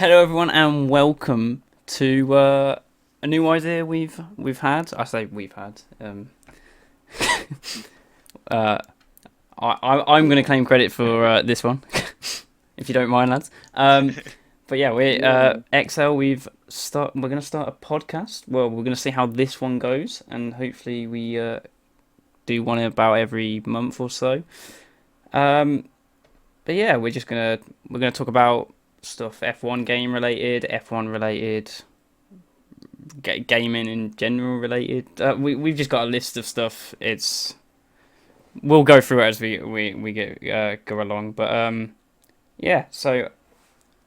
Hello, everyone, and welcome to a new idea we've had. I say we've had. Uh, I'm going to claim credit for this one, if you don't mind, lads. But yeah, Excel. We're going to start a podcast. Well, we're going to see how this one goes, and hopefully we do one about every month or so. But yeah, we're gonna talk about stuff F1 game related, F1 related, gaming in general related. We've just got a list of stuff. We'll go through it as we go along. But yeah. So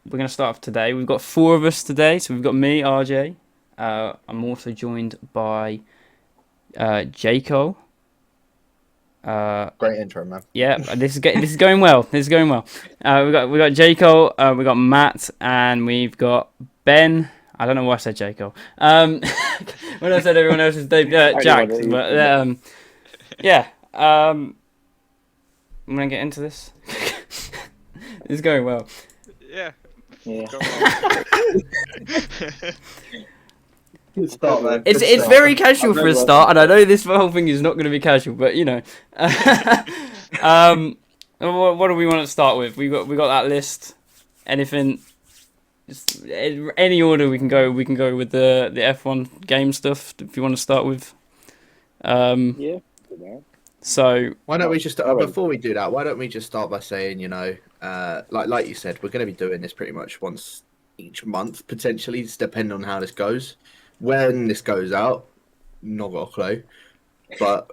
we're gonna start off today. We've got four of us today. So we've got me, RJ. I'm also joined by Jaco. Great intro, man. Yeah, this is going well. This is going well. We got Jaco, we got Matt, and we've got Ben. I don't know why I said Jaco. When I said everyone else's name, Jack. But yeah. I'm gonna get into this. It's going well. Yeah. Yeah. Good start, man. It's very casual for a start, and I know this whole thing is not going to be casual, but you know. What do we want to start with? We got that list. Anything? Just any order we can go. We can go with the F1 game stuff. If you want to start with. Yeah. So why don't we just before we do that? Why don't we just start by saying, like you said, we're going to be doing this pretty much once each month potentially, just depending on how this goes. When this goes out, not got a clue, but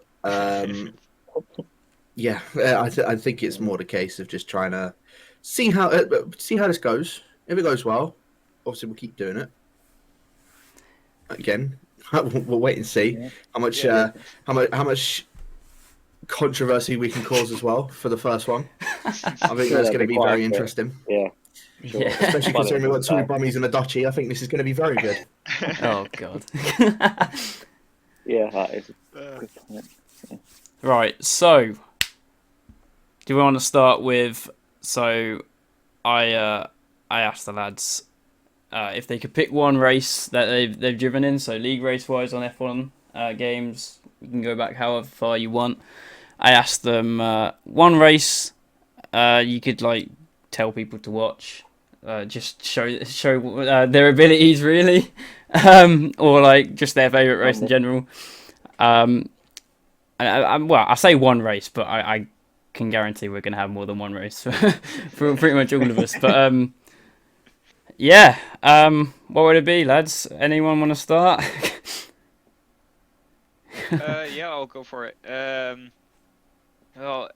yeah, I think it's more the case of just trying to see how this goes. If it goes well, obviously we'll keep doing it. Again, we'll wait and see how much controversy we can cause as well for the first one. I think that's going to be very interesting. Yeah. Sure. Yeah. Especially considering we've got two Brummies and a Dutchie, I think this is going to be very good. Oh god. Yeah, that is a good point. Yeah. Right, so do we want to start with? So, I asked the lads if they could pick one race that they've driven in. So league race wise on F1 games, you can go back however far you want. I asked them one race you could like tell people to watch. Just show their abilities really, or like just their favorite race in general. I say one race, but I can guarantee we're gonna have more than one race for pretty much all of us. But yeah, what would it be, lads? Anyone want to start? Yeah, I'll go for it. Well,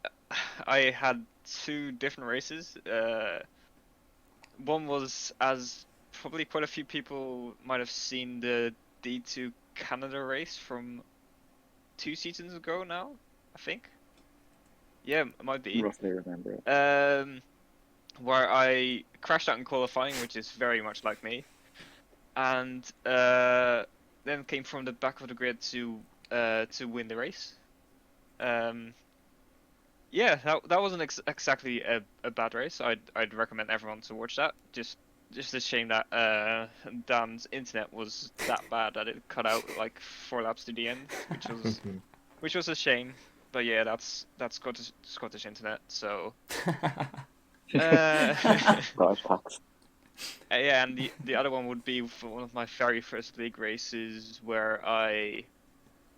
I had two different races. One was, as probably quite a few people might have seen, the D2 Canada race from 2 seasons ago now, I think. Yeah, it might be. Roughly remember it. Where I crashed out in qualifying, which is very much like me, and then came from the back of the grid to win the race. Yeah, that wasn't exactly a bad race. I'd recommend everyone to watch that. Just a shame that Dan's internet was that bad that it cut out like 4 laps to the end, which was a shame. But yeah, that's Scottish internet. So Nice packs. yeah, and the other one would be for one of my very first league races where I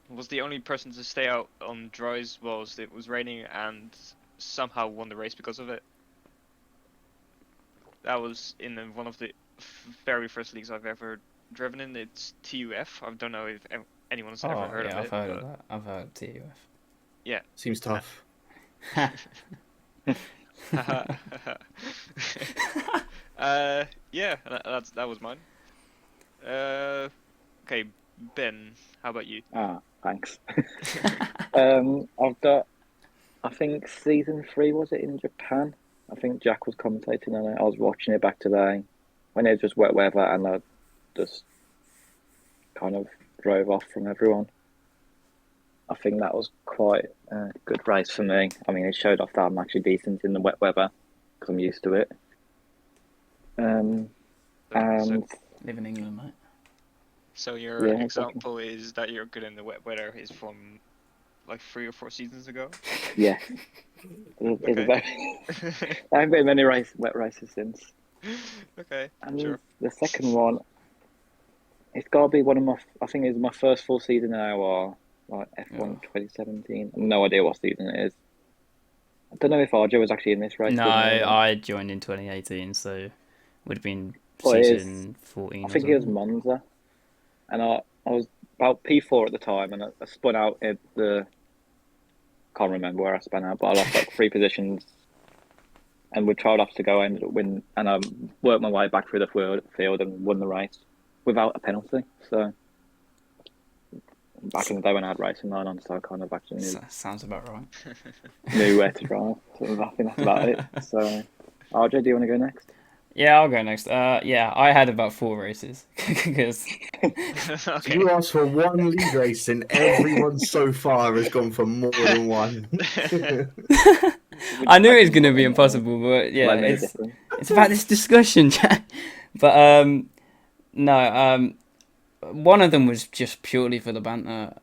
was the only person to stay out on dries whilst it was raining and somehow won the race because of it. That was in one of the very first leagues I've ever driven in. It's TUF. I don't know if anyone's ever heard of it. I've heard of that. I've heard of TUF. Yeah. Seems tough. Yeah, that was mine. Okay, Ben, how about you? Thanks. I've got, I think season 3 was it in Japan? I think Jack was commentating on it. I was watching it back today when it was just wet weather, and I just kind of drove off from everyone. I think that was quite a good race for me. I mean, it showed off that I'm actually decent in the wet weather because I'm used to it. And Live in England, mate. So your Yeah, example is that you're good in the wet weather is from like 3 or 4 seasons ago. yeah, there's Okay. I haven't been in many wet races since. Okay, And sure. the second one, it's got to be one of my. I think it's my first full season in AOR, like F1 2017. No idea what season it is. I don't know if Arjo was actually in this race. No, with me or not. I joined in 2018, so would have been Well, it is. season 14 I or think it was something. Monza, and I was about P4 at the time, and I spun out at the. Can't remember where I spun out, but I lost like 3 positions, and with trial laps to go, I ended up winning, and I worked my way back through the field and won the race without a penalty. So back in the day when I had racing line on, so I kind of actually Sounds about right. knew where to drive. So I think that's about it. So, RJ, do you want to go next? Yeah, I'll go next. Yeah, I had about 4 races because Okay. You asked for one lead race, and everyone so far has gone for more than one. I knew it was going to be impossible, but yeah, Slightly it's different. it's about this discussion, Jack. But no, one of them was just purely for the banter.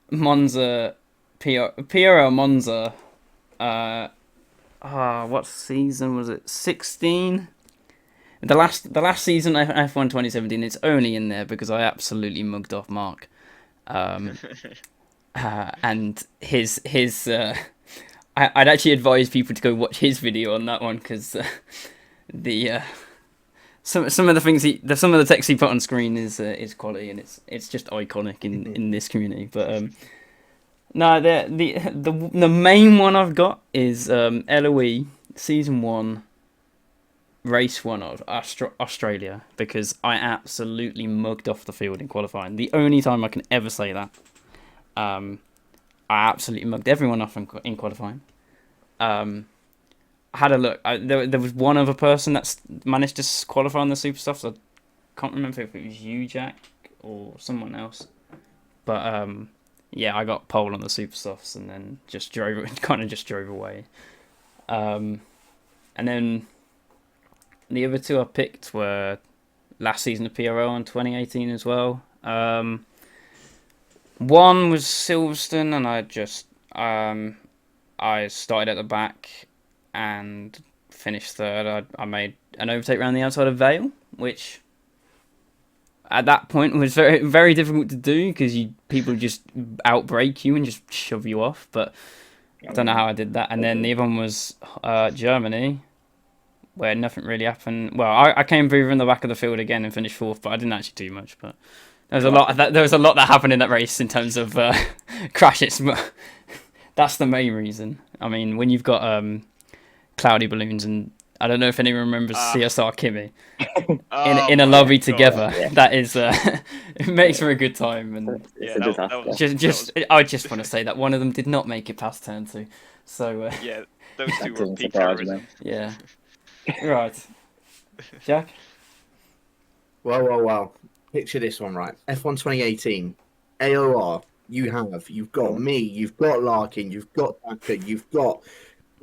Monza, Piero Monza. What season was it? 16. The last season of F1 2017. It's only in there because I absolutely mugged off Mark. And his I'd actually advise people to go watch his video on that one because the some of the things some of the text he put on screen is quality, and it's just iconic in this community. But no, the main one I've got is LOE season 1, race 1 of Australia, because I absolutely mugged off the field in qualifying. The only time I can ever say that. I absolutely mugged everyone off in qualifying. I had a look. There was one other person that's managed to qualify on the super softs. I can't remember if it was you, Jack, or someone else. But yeah, I got pole on the super softs and then just drove away. And then the other 2 I picked were last season of PRO in 2018 as well. One was Silverstone, and I started at the back and finished third. I made an overtake around the outside of Vale, which at that point was very, very difficult to do because people just outbrake you and just shove you off. But I don't know how I did that. And then the other one was Germany, where nothing really happened. Well, I came through in the back of the field again and finished 4th, but I didn't actually do much. But there was a lot that happened in that race in terms of crashes. But that's the main reason. I mean, when you've got cloudy balloons, and I don't know if anyone remembers CSR Kimmy in a lobby together. Yeah. That is, it makes for a good time. And It's Yeah, a that disaster. I just want to say that one of them did not make it past turn 2. So Yeah, those That 2 were doesn't peak surprise terrorism. me. yeah, right, Jack. Well. Picture this one, right? F1 2018, AOR. You've got me, you've got Larkin, you've got Daka, you've got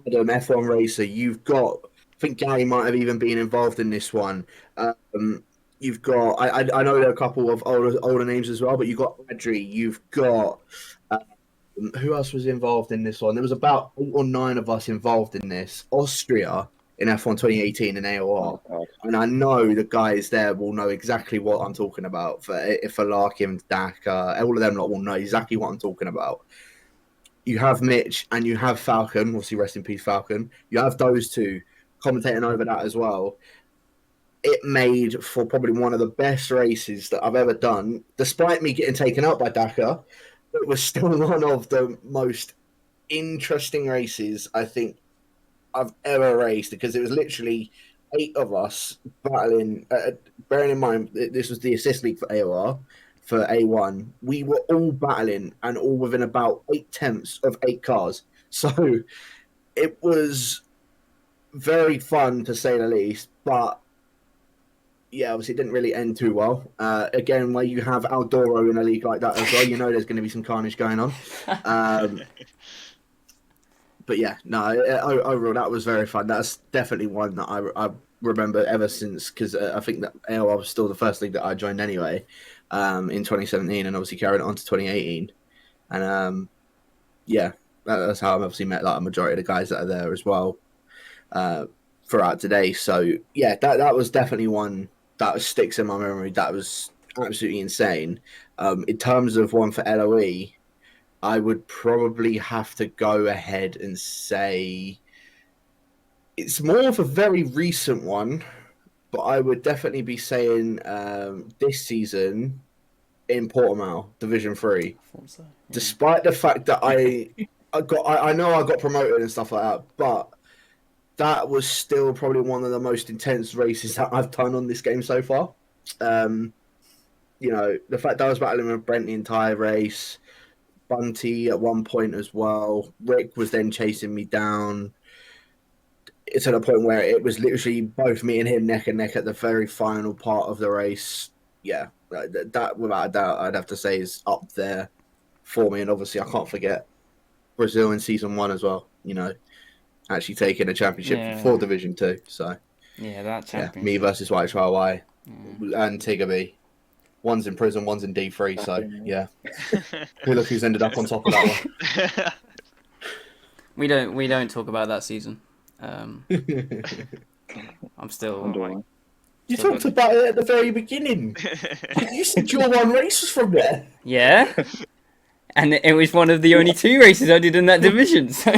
Adam, F1 Racer, you've got. I think Gary might have even been involved in this one. You've got. I know there are a couple of older names as well, but you've got Adri, you've got. Who else was involved in this one? There was about 8 or 9 of us involved in this. Austria in F1 2018 in AOR. Oh, God. And I know the guys there will know exactly what I'm talking about. For Larkin, Daka, all of them lot will know exactly what I'm talking about. You have Mitch and you have Falcon, obviously rest in peace, Falcon. You have those 2 commentating over that as well. It made for probably one of the best races that I've ever done. Despite me getting taken out by Daka, it was still one of the most interesting races I think I've ever raced, because it was literally 8 of us battling. Bearing in mind, this was the assist league for AOR, for A1. We were all battling and all within about 8/10 of 8 cars. So it was very fun to say the least. But yeah, obviously it didn't really end too well. Again, where you have Aldoro in a league like that as well, you know there's going to be some carnage going on. But yeah, no, overall that was very fun. That's definitely one that I remember ever since, because I think that AOR was still the first league that I joined anyway, in 2017, and obviously carried it on to 2018. And yeah, that's how I've obviously met like a majority of the guys that are there as well throughout today. So yeah, that was definitely one that sticks in my memory. That was absolutely insane. In terms of one for LOE, I would probably have to go ahead and say it's more of a very recent one, but I would definitely be saying this season in Portimao, Division 3. I thought so. Yeah. Despite the fact that I know I got promoted and stuff like that, but that was still probably one of the most intense races that I've done on this game so far. You know, the fact that I was battling with Brent the entire race, Bunty at one point as well. Rick was then chasing me down. It's at a point where it was literally both me and him neck and neck at the very final part of the race. Yeah, that without a doubt, I'd have to say is up there for me. And obviously, I can't forget Brazil in season 1 as well. You know, actually taking a championship for Division 2. So yeah, that championship. Me versus White Trial Y and Tiggerby. One's in prison, one's in D3. So yeah, look who's ended up on top of that one. We don't talk about that season. I'm still. You talked about it at the very beginning. You said your one race was from there. Yeah, and it was one of the only 2 races I did in that division. So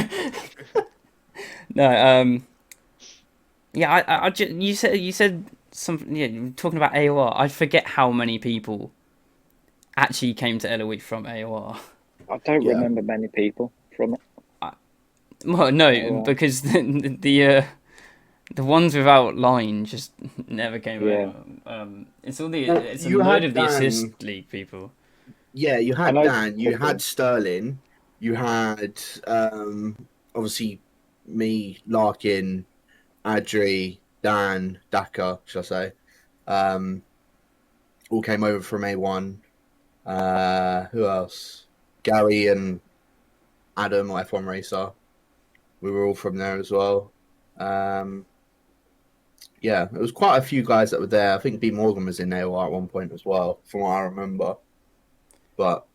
no, yeah, you said something. Yeah, you were talking about AOR. I forget how many people actually came to LOE from AOR. I don't remember many people from it. Well, no, because the ones without line just never came over. It's all it's a load of the assist league people. Yeah, you had Dan, you had Sterling, you had obviously me, Larkin, Adri, Dan, Daka, shall I say. All came over from A1. Who else? Gary and Adam, F1 Racer. We were all from there as well. Yeah, it was quite a few guys that were there. I think B Morgan was in AOR at one point as well, from what I remember. But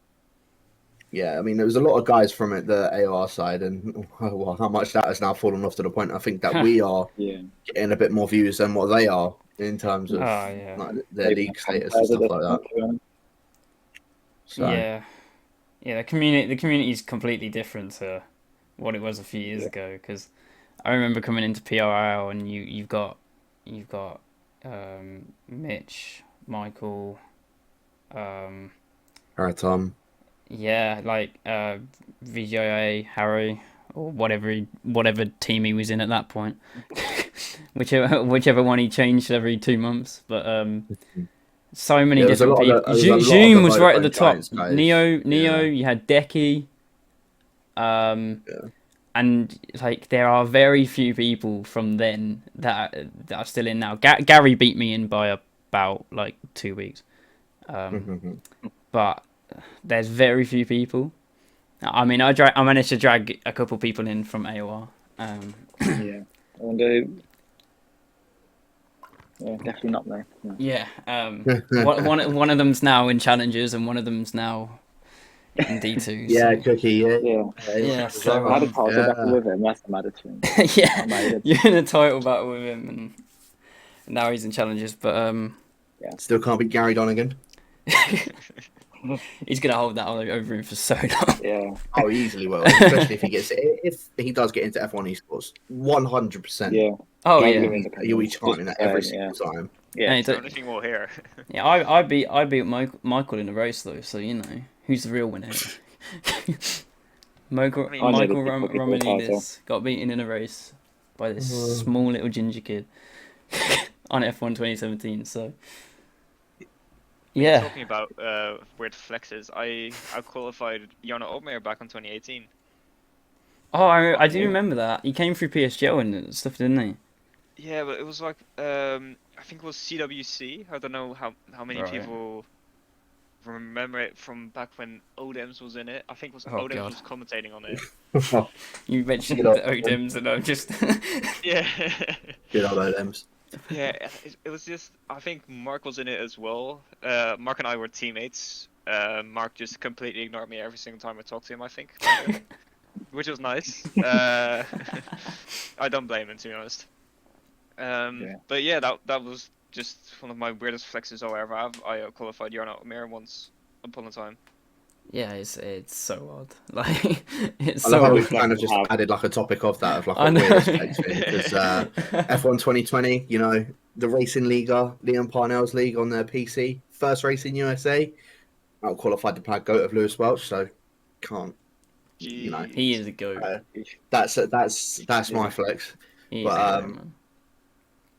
yeah, I mean, there was a lot of guys from it, the AOR side, and well, how much that has now fallen off to the point I think that we are getting a bit more views than what they are in terms of like, their league status and stuff like that. So. Yeah, the community is completely different to what it was a few years ago. Because I remember coming into PRL and you've got Mitch, Michael, Tom. Yeah, like VGIA, Harry, or whatever team he was in at that point. whichever one he changed every 2 months. But so many different people. Zoom was right at the top. Neo, you had Decky. And like there are very few people from then that are still in now. Gary beat me in by about like 2 weeks. But there's very few people. I mean, I managed to drag a couple people in from AOR. Yeah, I wonder. Yeah, definitely not there. No. Yeah, one of them's now in challenges, and one of them's now in D2. Yeah, so. Cookie. Yeah. So I had a title battle with him. That's the matter to me. Yeah, you're in a title battle with him, and now he's in challenges. But still can't beat Gary Donegan. He's gonna hold that over him for so long. Yeah. Oh, easily will. Especially if he does get into F1 esports, 100%. Yeah. Oh yeah. He'll be chanting that every single time. Yeah. Is there anything more here? Yeah, I beat Michael in a race though, so you know who's the real winner. Michael Romanidis got beaten in a race by this small little ginger kid on F1 2017. So. Yeah. Talking about weird flexes, I qualified Jona Opmeyer back in 2018. Oh, I do remember that. He came through PSGO and stuff, didn't he? Yeah, but it was like I think it was CWC. I don't know how many people remember it from back when Odems was in it. I think it was Odems was commentating on it. You mentioned the Odems, and I'm just yeah. Good old Odems. Yeah, it was just. I think Mark was in it as well. Mark and I were teammates. Mark just completely ignored me every single time I talked to him. I think, which was nice. I don't blame him, to be honest. Yeah. But yeah, that was just one of my weirdest flexes I'll ever have. I qualified Yarn Mir once upon a time. Yeah, it's so odd. Like it's I love so how odd. we've kind of just added like a topic of that, of like I a know. weird aspect thing. Because F1 2020, you know, the Racing Liga, Leon Parnell's league on their PC, first race in USA, out qualified the Plaid Goat of Lewis Welch, so can't, you know, He is a goat. that's my Yeah. flex. He is But a goat, man.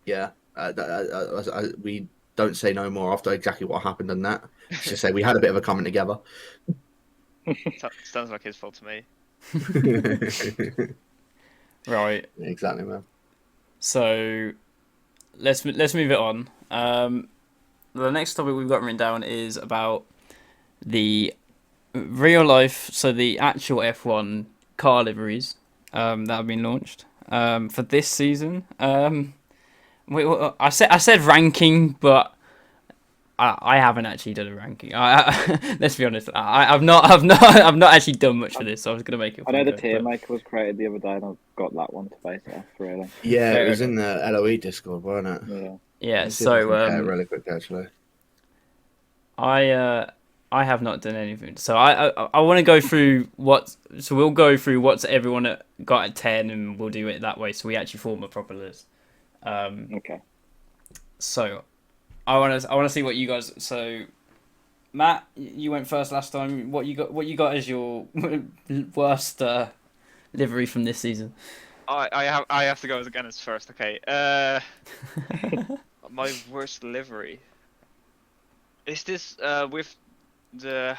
yeah, we don't say no more after exactly what happened in that. Let's just say we had a bit of a coming together. Sounds like his fault to me. Right. Exactly, man. So let's move it on. The next topic we've got written down is about the real life, so the actual F1 car liveries that have been launched for this season. I said ranking, but I haven't actually done a ranking. Let's be honest. I've not actually done much for this. So I was gonna make it. I know the fun, tier but- maker was created the other day, and I've got that one to base it off. Really. Yeah, Fair it was enough. in the LOE Discord, wasn't it? Yeah. Yeah. Let's see if I can get it So really quick, actually. I have not done anything. So I want to go through what. So we'll go through what's everyone got at 10, and we'll do it that way. So we actually form a proper list. Okay. So I want to see what you guys. So Matt, you went first last time. What you got as your worst livery from this season? I have to go again as first. Okay. My worst livery. Is this with the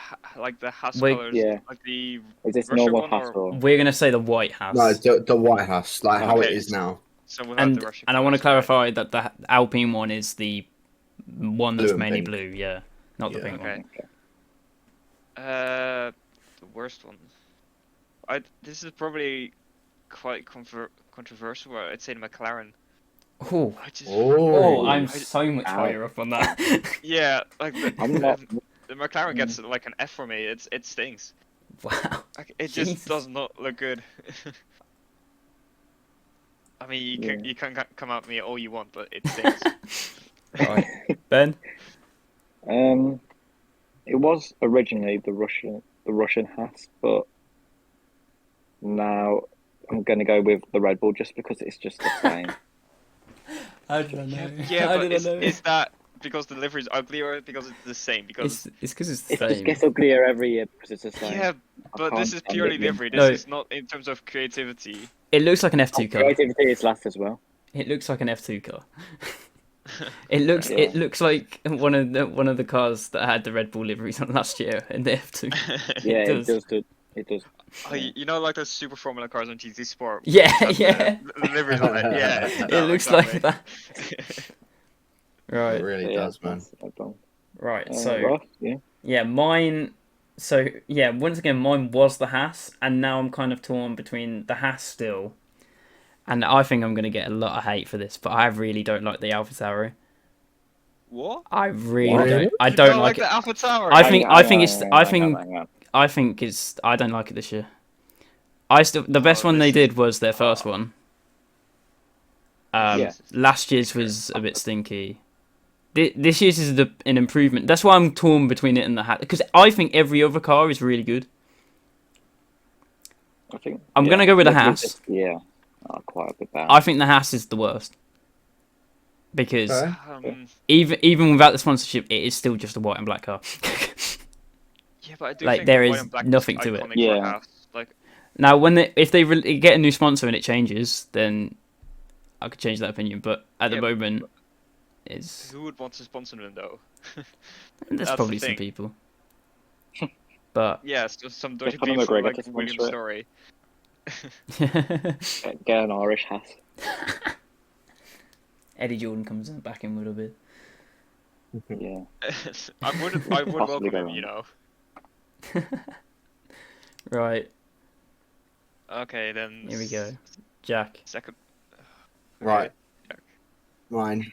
the house Wait, colors? yeah. Like the Is this Russia normal one, pass or- or? We're gonna say the White House. No, the White House, like how it Okay. is now. so without the and Russian I want to colours, clarify that the Alpine one is the one that's Blue and mainly pink. blue. Yeah, not the Yeah. pink one. Okay. The worst one. This is probably quite controversial. But I'd say the McLaren. Oh, I just oh, I'm I- so much Ow. higher up on that. yeah, like I'm not. the McLaren gets like an F for me. It stings. Wow. Like, it Jesus. just does not look good. I mean, you can come at me all you want, but it stings. Right. Ben. It was originally the Russian hat, but now I'm gonna go with the Red Bull just because it's just the same. How did I know? Yeah, How but did I know? is that because the livery is ugly or because it's the same? Because It's because it's the It just same. gets uglier every year because it's the same. yeah, but can't this is stand purely it. livery. This No. is not in terms of creativity. It looks like an F2 car. Creativity is last as well. It looks like an F2 car. It looks Yeah. it looks like one of the cars that had the Red Bull liveries on last year in the F2. Yeah, it does. does. It does. Oh, you know, like those super Formula cars on GT Sport. Yeah, Have yeah. The liveries on it. Yeah, It no, looks exactly. like that. It Right, really Yeah, does, man. that's Red Bull. right. So Ross, yeah. yeah, mine. So yeah, once again, mine was the Haas, and now I'm kind of torn between the Haas still, and I think I'm gonna get a lot of hate for this, but I really don't like the AlphaTauri. What? I really What? don't. I You don't like it. the Alpha Tower. I think it's. Hang on, I hang think. on, hang on. I think it's. I don't like it this year. The best Oh, one they this- did was their first one. Yeah. Last year's was a bit stinky. This year's is an improvement. That's why I'm torn between it and the hat, because I think every other car is really good. I think I'm gonna go with the Red Bull Haas. just- Yeah, quite a bit bad. I think the Haas is the worst because Okay. even without the sponsorship, it is still just a white and black car. Yeah, but I do Like, think there the is white and black nothing is to it. iconic for Yeah. Haas. Like, Now, if they get a new sponsor and it changes, then I could change that opinion. But at the Yeah, moment, it's who would want to sponsor them though? there's that's the probably some thing. people. But Yes, some dodgy Conor people McGregor like to William sponsor it. Story. Get an Irish hat. Eddie Jordan comes back in a little bit. Yeah. I would Possibly welcome him, go you know. Right, Okay, then. here we go. Jack. Second. Right. mine.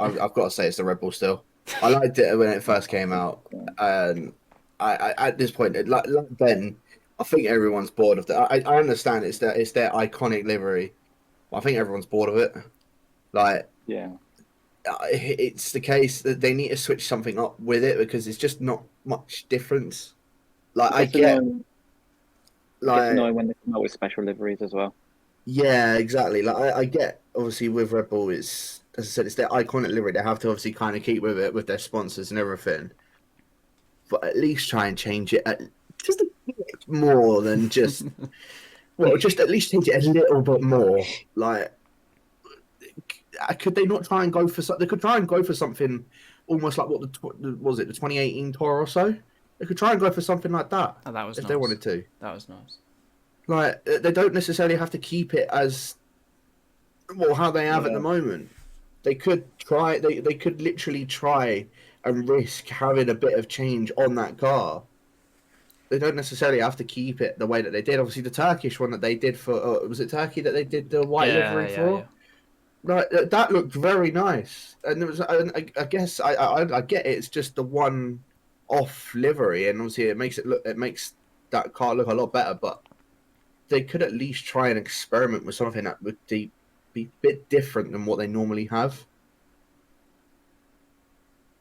I've got to say it's the Red Bull still. I liked it when it first came out. I at this point, like Ben, I think everyone's bored of that. I understand it's their iconic livery. But I think everyone's bored of it. Like Yeah. it's the case that they need to switch something up with it because it's just not much difference. Like I It's get, annoying. It's like annoying when they come out with special liveries as well. yeah, exactly. Like I get obviously with Red Bull, it's as I said, it's their iconic livery. They have to obviously kind of keep with it with their sponsors and everything. But at least try and change it just a bit more than just well, just at least change it a little bit more. Like, could they not try and go for something? They could try and go for something almost like what was it the 2018 Toro Rosso? They could try and go for something like that Oh, that was if nice. they wanted to. That was nice. Like, they don't necessarily have to keep it as well how they have at Yeah. the moment. They could try. They could literally try and risk having a bit of change on that car. They don't necessarily have to keep it the way that they did. Obviously, the Turkish one that they did for was it Turkey that they did the white livery for? Yeah. Right, that looked very nice, and it was. I guess I get it. It's just the one off livery, and obviously it makes that car look a lot better. But they could at least try and experiment with something that would be a bit different than what they normally have.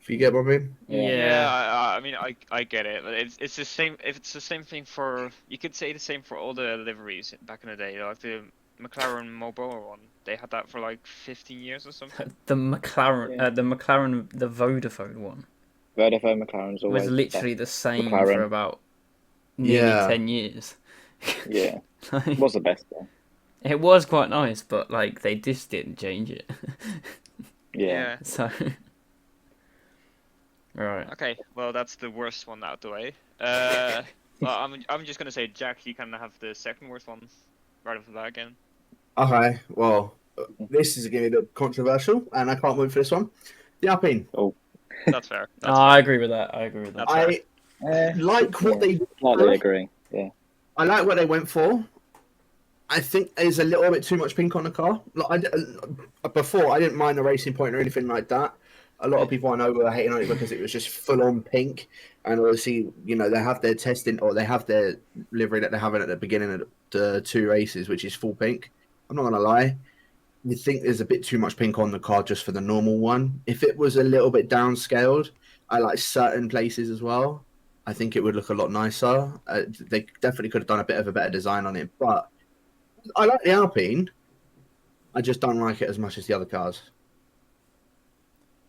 If you get what I mean? Yeah, I mean, I get it, but it's the same. If it's the same thing for, you could say the same for all the liveries back in the day, like the McLaren Marlboro one. They had that for like 15 years or something. The McLaren, Yeah. the Vodafone one Vodafone McLaren's always was literally the same McLaren. for about nearly Yeah. 10 years. Yeah, Like, it was the best though. it was quite nice, but like they just didn't change it. Yeah. So, right. Okay, well that's the worst one out the way. Well, I'm just gonna say, Jack, you can have the second worst one right off the bat again. Okay, well, this is going to be a bit controversial, and I can't wait for this one. The Alpine. That's fair. Oh, That's I fair. agree with that. I agree with that. That's I like what they. Slightly agree. Yeah. I like what they went for. I think there's a little bit too much pink on the car. Like before, I didn't mind the Racing Point or anything like that. A lot of people I know were hating on it because it was just full on pink. And obviously, you know, they have their testing or they have their livery that they're having at the beginning of the two races, which is full pink. I'm not going to lie. You think there's a bit too much pink on the car just for the normal one. If it was a little bit downscaled, I like certain places as well. I think it would look a lot nicer. They definitely could have done a bit of a better design on it, but I like the Alpine. I just don't like it as much as the other cars.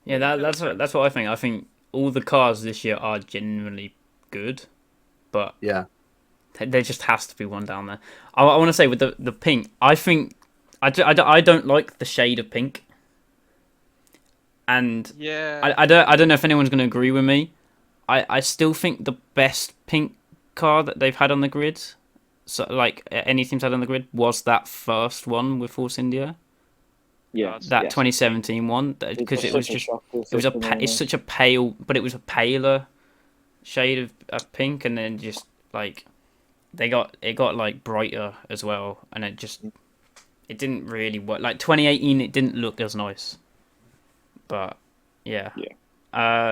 Yeah, that's what I think. I think all the cars this year are genuinely good, but Yeah, there just has to be one down there. I want to say with the pink, I think I don't like the shade of pink, and Yeah. I don't know if anyone's going to agree with me. I still think the best pink car that they've had on the grid, so like any team's had on the grid, was that first one with Force India, Yeah. that yeah. 2017 one, because it was such a just shocker it was system, it's such a pale, but it was a paler shade of pink, and then just like it got like brighter as well, and it didn't really work. Like 2018, it didn't look as nice, but yeah. Yeah.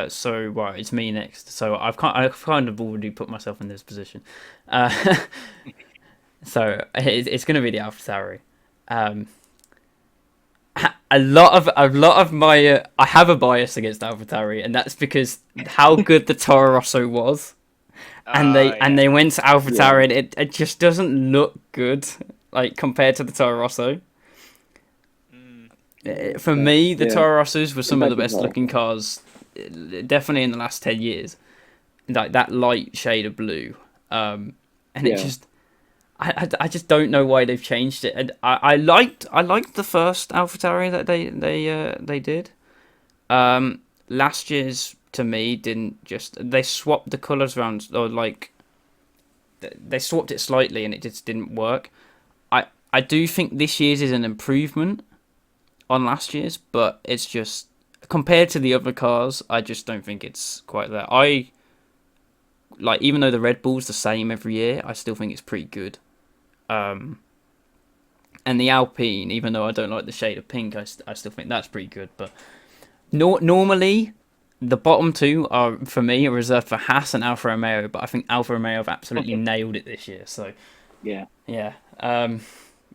So right, it's me next. So I've kind of already put myself in this position. So it's going to be the AlphaTauri. A lot of my I have a bias against AlphaTauri, and that's because how good the Toro Rosso was, and they went to AlphaTauri, and it just doesn't look good like compared to the Toro Rosso. For me, the Toro Rossos were some of the best looking cars, definitely in the last 10 years. Like that light shade of blue, and it just, I just don't know why they've changed it. And I liked the first AlphaTauri that they did. Last year's to me they swapped the colours around, or like they swapped it slightly, and it just didn't work. I do think this year's is an improvement on last year's, but it's just compared to the other cars, I just don't think it's quite there. Even though the Red Bull's the same every year, I still think it's pretty good. And the Alpine, even though I don't like the shade of pink, I still think that's pretty good. But normally, the bottom two are, for me, are reserved for Haas and Alfa Romeo. But I think Alfa Romeo have absolutely nailed it this year. So, Yeah. yeah.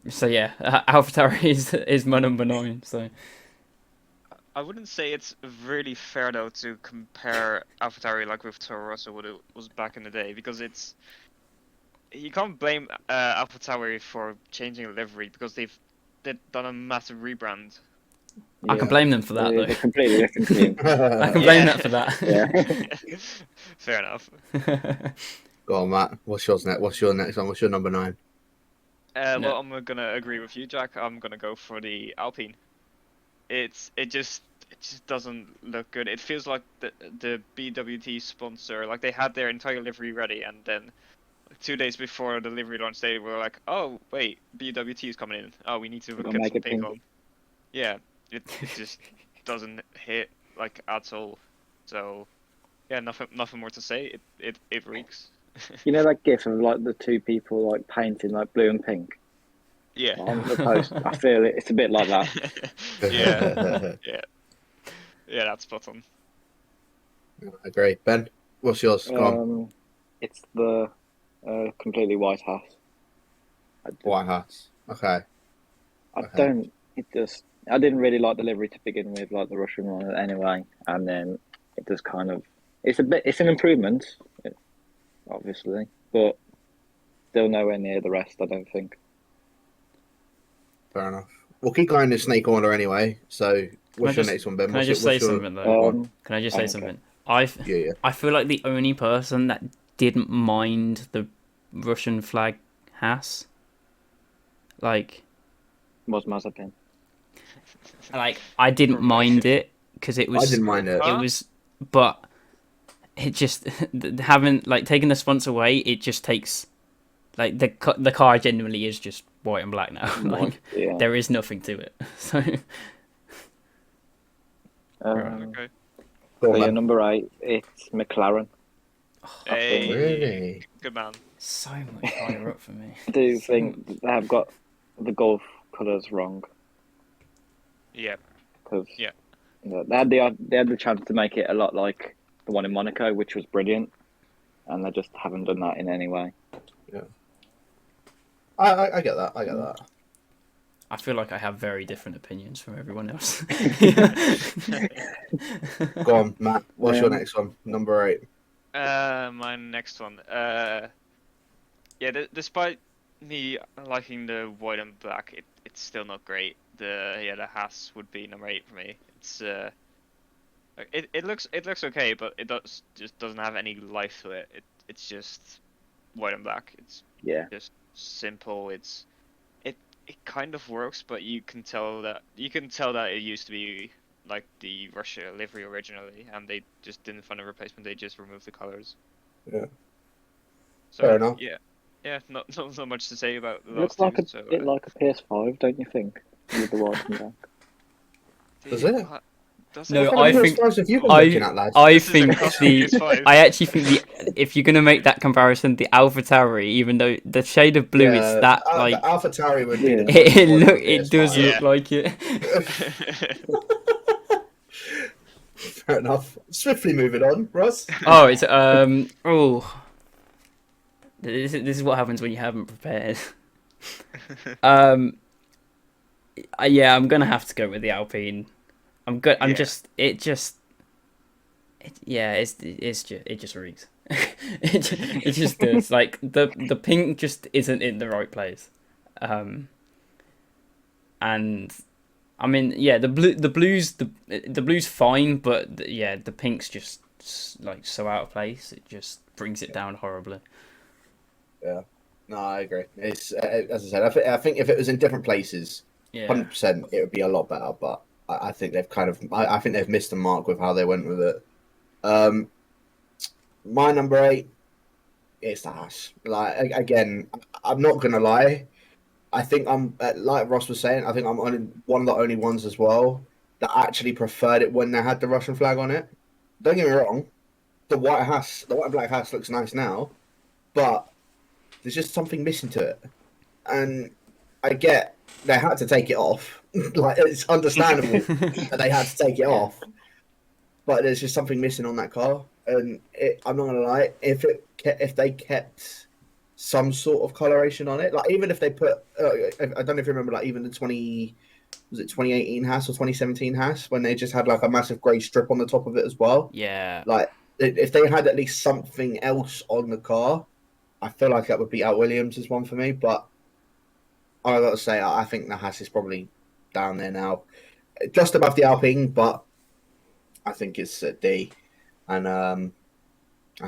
AlphaTauri is my number 9. So, I wouldn't say it's really fair though to compare AlphaTauri like with Toro Rosso what it was back in the day, because you can't blame AlphaTauri for changing livery because they've done a massive rebrand. I can blame them for that, They're though. completely different team. I can blame that for that. Yeah. Fair enough. Go on, Matt. What's yours next? What's your next one? What's your number 9? Well, I'm gonna agree with you, Jack. I'm gonna go for the Alpine. It just doesn't look good. It feels like the BWT sponsor, like they had their entire livery ready, and then 2 days before the livery launch, they were like, "Oh wait, BWT is coming in. Oh, we need to We'll get make some it pink pink." on." Yeah, it just doesn't hit like at all. So yeah, nothing more to say. It reeks. You know that gif of like the two people like painting like blue and pink Yeah. on the post? I feel it's a bit like that. Yeah. Yeah, that's spot on. I agree. Ben, what's yours? Go on. It's the completely white house. White House. Okay. I Okay. don't. It just. I didn't really like the livery to begin with, like the Russian one anyway, and then it just kind of. It's a bit. It's an improvement, obviously, but still nowhere near the rest. I don't think. Fair enough. We'll keep going in Snake Order anyway. So, what's your next one, Ben? Can I What's just your- say what's your- something, though? Can I just say okay. something? Yeah. I feel like the only person that didn't mind the Russian flag Haas, like Was Mazepin. I didn't mind it because it was. I didn't mind it. It was, but it just having like taking the sponsor away. It just takes like the car genuinely is just white and black now. Like Yeah. there is nothing to it. So Okay. Go So on, yeah, Ben. number 8, it's McLaren. Hey, Really? good man. so much higher up for me. I do think they have got the Gulf colours wrong Yeah. because Yeah. they had the chance to make it a lot like the one in Monaco, which was brilliant, and they just haven't done that in any way. I get that. I get that. I feel like I have very different opinions from everyone else. Go on, Matt. What's your Um, next one? Number 8. My next one. Despite me liking the white and black, it's still not great. The Haas would be number 8 for me. It's it looks okay, but it just doesn't have any life to it. It's just white and black. It's Yeah, just simple. It kind of works, but you can tell that it used to be like the Russia livery originally, and they just didn't find a replacement. They just removed the colors. Yeah. So, Fair enough. Yeah. Not much to say about the it looks last like two. a So, bit like a PS5, don't you think? With the white and black. Does it? Does No, it? I think- Have you been I- looking at, lads? I This is a think custom PS5. I actually think if you're gonna make that comparison, the AlphaTauri, even though the shade of blue is that like the AlphaTauri would be. Yeah. The it does Yeah. look like it. Fair enough. Swiftly moving on, Russ. Oh, it's This is what happens when you haven't prepared. Yeah, I'm gonna have to go with the Alpine. I'm good. Yeah. It just it just reeks. it just does. Like the pink just isn't in the right place. And I mean, yeah, the blue's fine, but the pink's just like so out of place. It just brings it down horribly. No, I agree. It's as I said. I think if it was in different places, Yeah. 100%, it would be a lot better. But I think they've I think they've missed the mark with how they went with it. My number 8 is the Haas. Like again, I'm not gonna lie. I think I'm like Ross was saying. I think I'm one of the only ones as well that actually preferred it when they had the Russian flag on it. Don't get me wrong, the white and black Haas looks nice now, but there's just something missing to it. And I get they had to take it off. Like it's understandable that they had to take it off, but there's just something missing on that car. And I'm not gonna lie, if they kept some sort of coloration on it, like even if they put, I don't know if you remember, like even the 2018 Haas or 2017 Haas when they just had like a massive grey strip on the top of it as well. Yeah. Like if they had at least something else on the car, I feel like that would beat out Williams as one for me. But I got to say, I think the Haas is probably down there now, just above the Alpine, but I think it's at D, and I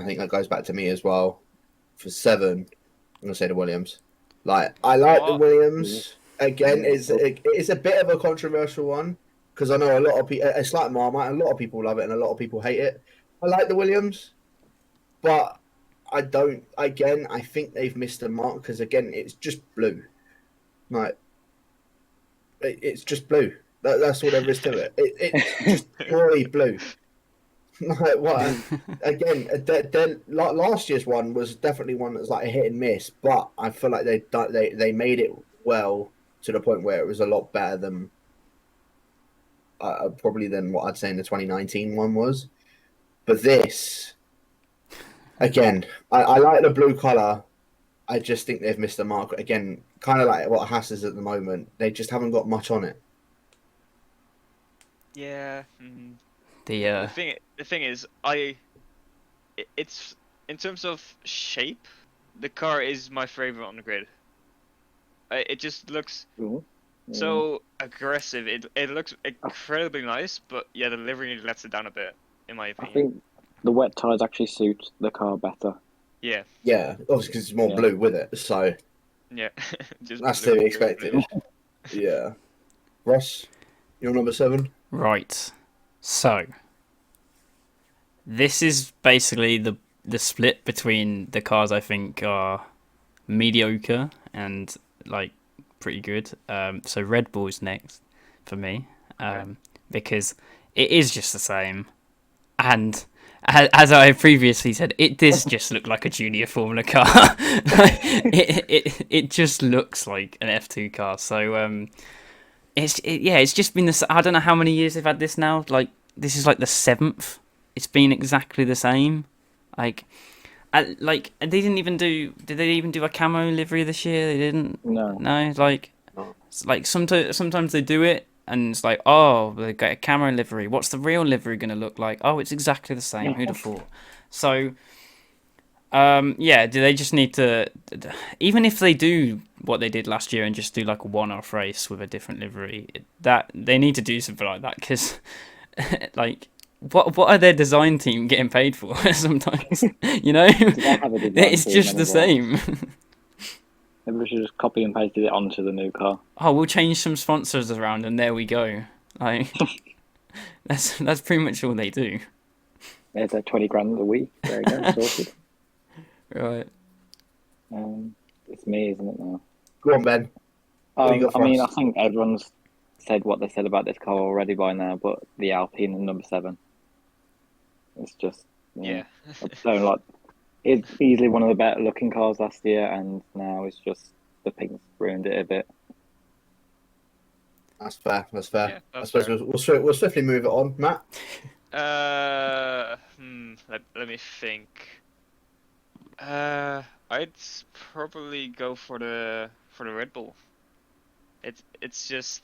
think that goes back to me as well. For 7, I'm gonna say the Williams. Like I like the What? Williams. Again, Yeah. it's a bit of a controversial one because I know a lot of people. It's like Marmite. A lot of people love it and a lot of people hate it. I like the Williams, but I don't. Again, I think they've missed the mark because again, it's just blue. Like it's just blue. That's all there is to it. It's just purely blue. Like what? Again, last year's one was definitely one that's like a hit and miss, but I feel like they made it well to the point where it was a lot better than probably than what I'd say in the 2019 one was. But this, again, I like the blue color. I just think they've missed the mark again. Kind of like what Haas is at the moment. They just haven't got much on it. Yeah. The The thing is, it's in terms of shape, the car is my favorite on the grid. It just looks Cool. Yeah. so aggressive. It looks incredibly nice, but yeah, the livery lets it down a bit, in my I opinion. think the wet tyres actually suit the car better. Yeah, Yeah, obviously because it's more Yeah. blue with it, so yeah. Just that's blue, to be blue, expected. blue. Yeah, Ross, you're number 7. right. So this is basically the split between the cars I think are mediocre and like pretty good. So Red Bull's next for me, because it is just the same, and as I previously said, it does just look like a junior Formula car. it just looks like an F2 car. So it's just been this. I don't know how many years they've had this now. Like this is like the 7th. It's been exactly the same. Like they didn't even do. Did they even do a camo livery this year? They didn't. No. No, like, No. it's like sometimes they do it, and it's like, oh, they got a camo livery. What's the real livery gonna look like? Oh, it's exactly the same. Who'd have thought? So, yeah, do they just need to, even if they do what they did last year and just do like a one-off race with a different livery, that they need to do something like that because, like. What are their design team getting paid for sometimes? You know, Do they have a design it's team just the anymore? same. Maybe we should just copy and pasted it onto the new car. Oh, we'll change some sponsors around, and there we go. Like that's pretty much all they do. There's a 20 grand a week. There you go, sorted. Right. It's me, isn't it now? Go on, Ben. What do you got I for mean, us? I think everyone's said what they said about this car already by now, but the Alpine and number 7. It's just Yeah. I don't like. It's easily one of the better looking cars last year, and now it's just the pink's ruined it a bit. That's fair. That's fair. Yeah, I that's suppose fair. we'll swiftly move it on, Matt. Let me think. I'd probably go for the Red Bull. It's just,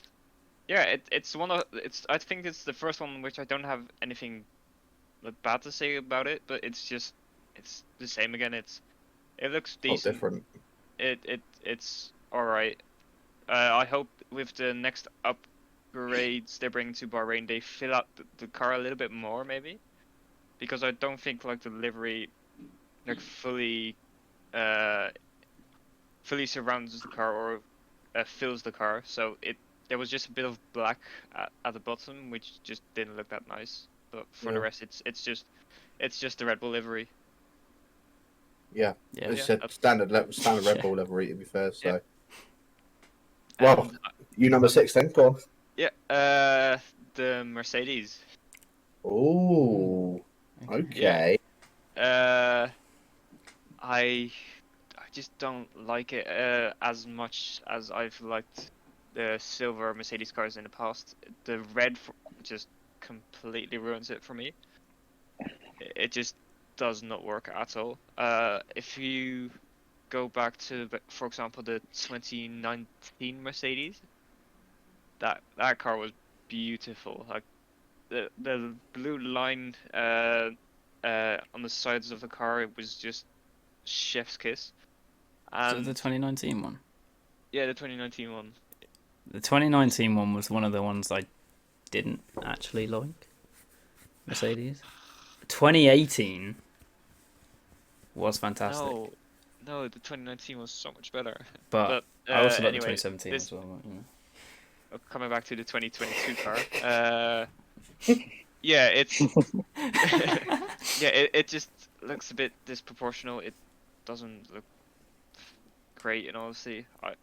yeah, it's one of I think it's the first one which I don't have anything bad to say about it, but it's the same again. It looks Not decent. different. It's all right. I hope with the next upgrades they bring to Bahrain, they fill out the car a little bit more, maybe, because I don't think like the livery like fully surrounds the car or fills the car. So there was just a bit of black at the bottom, which just didn't look that nice. But for the Yeah. rest, it's just the Red Bull livery. Yeah, Yeah. as you Yeah, said, that's- standard Red Yeah. Bull livery, to be fair. So, Yeah. well, And, you number 6 then. Go on. yeah, the Mercedes. Ooh, okay. I just don't like it as much as I've liked the silver Mercedes cars in the past. The red just completely ruins it for me. It just does not work at all. If you go back to, for example, the 2019 Mercedes, that car was beautiful. Like the blue line on the sides of the car, it was just chef's kiss. So And the 2019 one. yeah, the 2019 one. The 2019 one was one of the ones I didn't actually like. Mercedes. 2018 was fantastic, No, the 2019 was so much better. but But I also like anyway, the 2017 this, as well. You know. coming back to the 2022 car, yeah, it's yeah, it just looks a bit disproportional. It doesn't look great, in honesty. I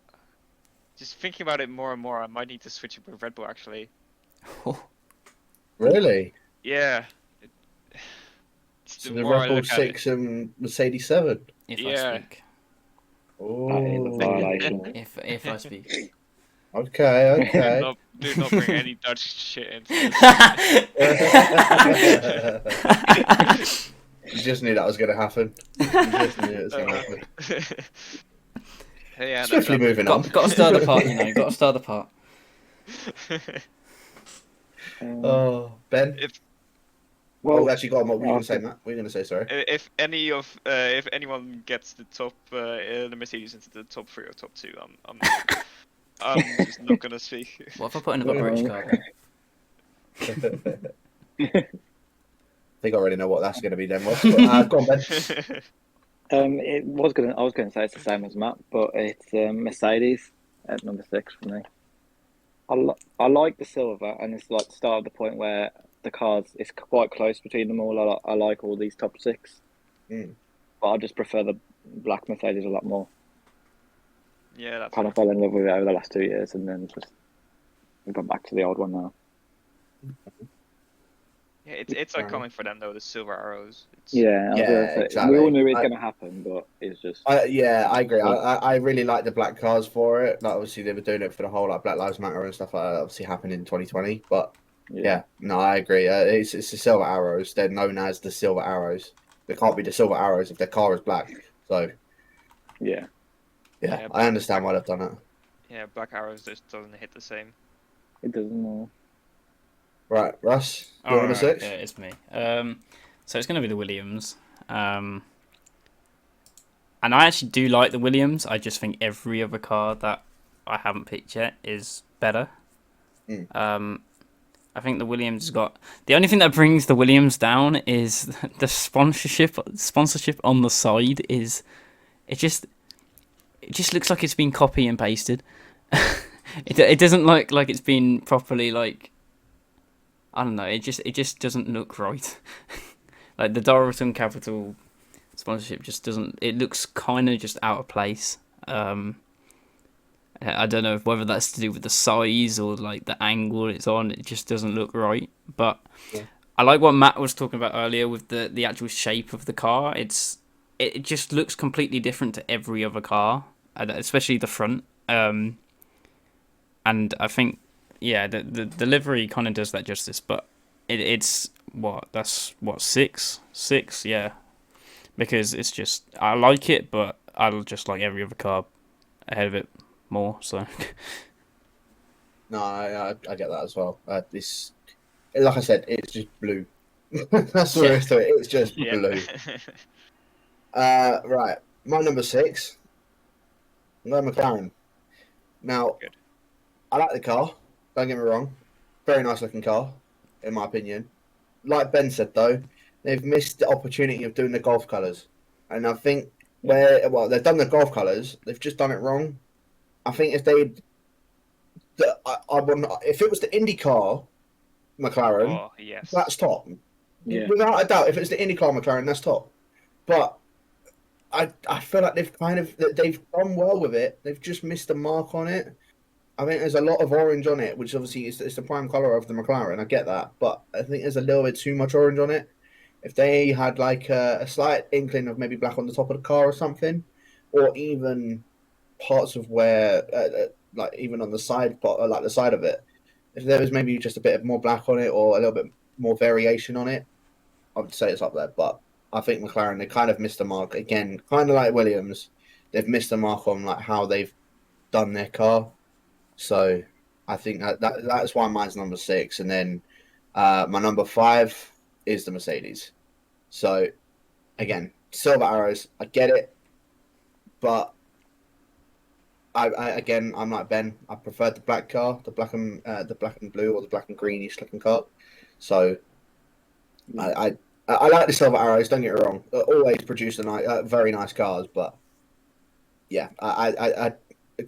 just thinking about it more and more, I might need to switch it with Red Bull actually. Really? Yeah. So the Red Bull 6 and Mercedes 7. If Yeah. I speak, That is a Oh, violation. if I speak, okay, okay. Do not bring any Dutch shit into You just knew that was going to happen. You just knew it was going to happen. Yeah, Swiftly moving on. got to stir the pot. You know, got to stir the pot. Oh, Ben. Well, Actually, go on. What were you no, going to say, Matt? What were you going to say? Sorry. if anyone gets the top the Mercedes into the top 3 or top 2, I'm just not gonna speak. What if I put in a British car? I think I already know what that's going to be then, Ross. But, go on, Ben. I was gonna say it's the same as Matt, but it's Mercedes at number 6 for me. I like the silver, and it's like the start of the point where the cars it's quite close between them all. I like all these top 6, but I just prefer the black Mercedes a lot more. Yeah, that's Kind of fell in love with it over the last 2 years, and then just we've gone back to the old one now. yeah, it's iconic for them though. The silver arrows. It's, Yeah, I was gonna say, exactly. we all knew it was going to happen, but it's just Yeah, I agree. I really like the black cars for it. Like, obviously, they were doing it for the whole like Black Lives Matter and stuff like that. Obviously, happened in 2020. But yeah, no, I agree. It's the silver arrows. They're known as the silver arrows. They can't be the silver arrows if their car is black. So yeah. yeah, I understand why they've done it. Yeah, black arrows just doesn't hit the same. It doesn't. Right, Russ, you're number 6. Yeah, it's me. So it's going to be the Williams. And I actually do like the Williams. I just think every other car that I haven't picked yet is better. I think the Williams has got... The only thing that brings the Williams down is the sponsorship on the side is... It just looks like it's been copy and pasted. It doesn't look like it's been properly, like... I don't know, it just doesn't look right. Like the Doralton Capital sponsorship just doesn't... It looks kind of just out of place. I don't know whether that's to do with the size or like the angle it's on. It just doesn't look right. But yeah. I like what Matt was talking about earlier with the actual shape of the car. It just looks completely different to every other car, especially the front. And I think, yeah, the livery kind of does that justice. But it's six, yeah. Because it's just, I like it, but I'll just like every other car ahead of it more. So no, I get that as well. This, like I said, it's just blue. That's what it is to it. It's just blue. Right, my number 6. I'm going McLaren. Now, good. I like the car. Don't get me wrong. Very nice looking car, in my opinion. Like Ben said though, they've missed the opportunity of doing the golf colours, and I think they've done the golf colours, they've just done it wrong. I think if they'd, if it was the IndyCar McLaren, yes. that's top. Yeah. Without a doubt, if it's the IndyCar McLaren, that's top. But I feel like they've done well with it. They've just missed the mark on it. I think there's a lot of orange on it, which obviously is the prime colour of the McLaren. I get that, but I think there's a little bit too much orange on it. If they had like a slight inkling of maybe black on the top of the car or something, or even parts of where like even on the side, like the side of it, if there was maybe just a bit of more black on it or a little bit more variation on it, I would say it's up there. But I think McLaren, they kind of missed the mark again, kind of like Williams. They've missed the mark on like how they've done their car. So I think that's why mine's number 6, and then my number 5 is the Mercedes. So again, silver arrows, I get it, but I'm like Ben. I preferred the black car, the black and blue, or the black and greenish looking car. So I like the silver arrows. Don't get me wrong. They always produce very nice cars, but yeah, I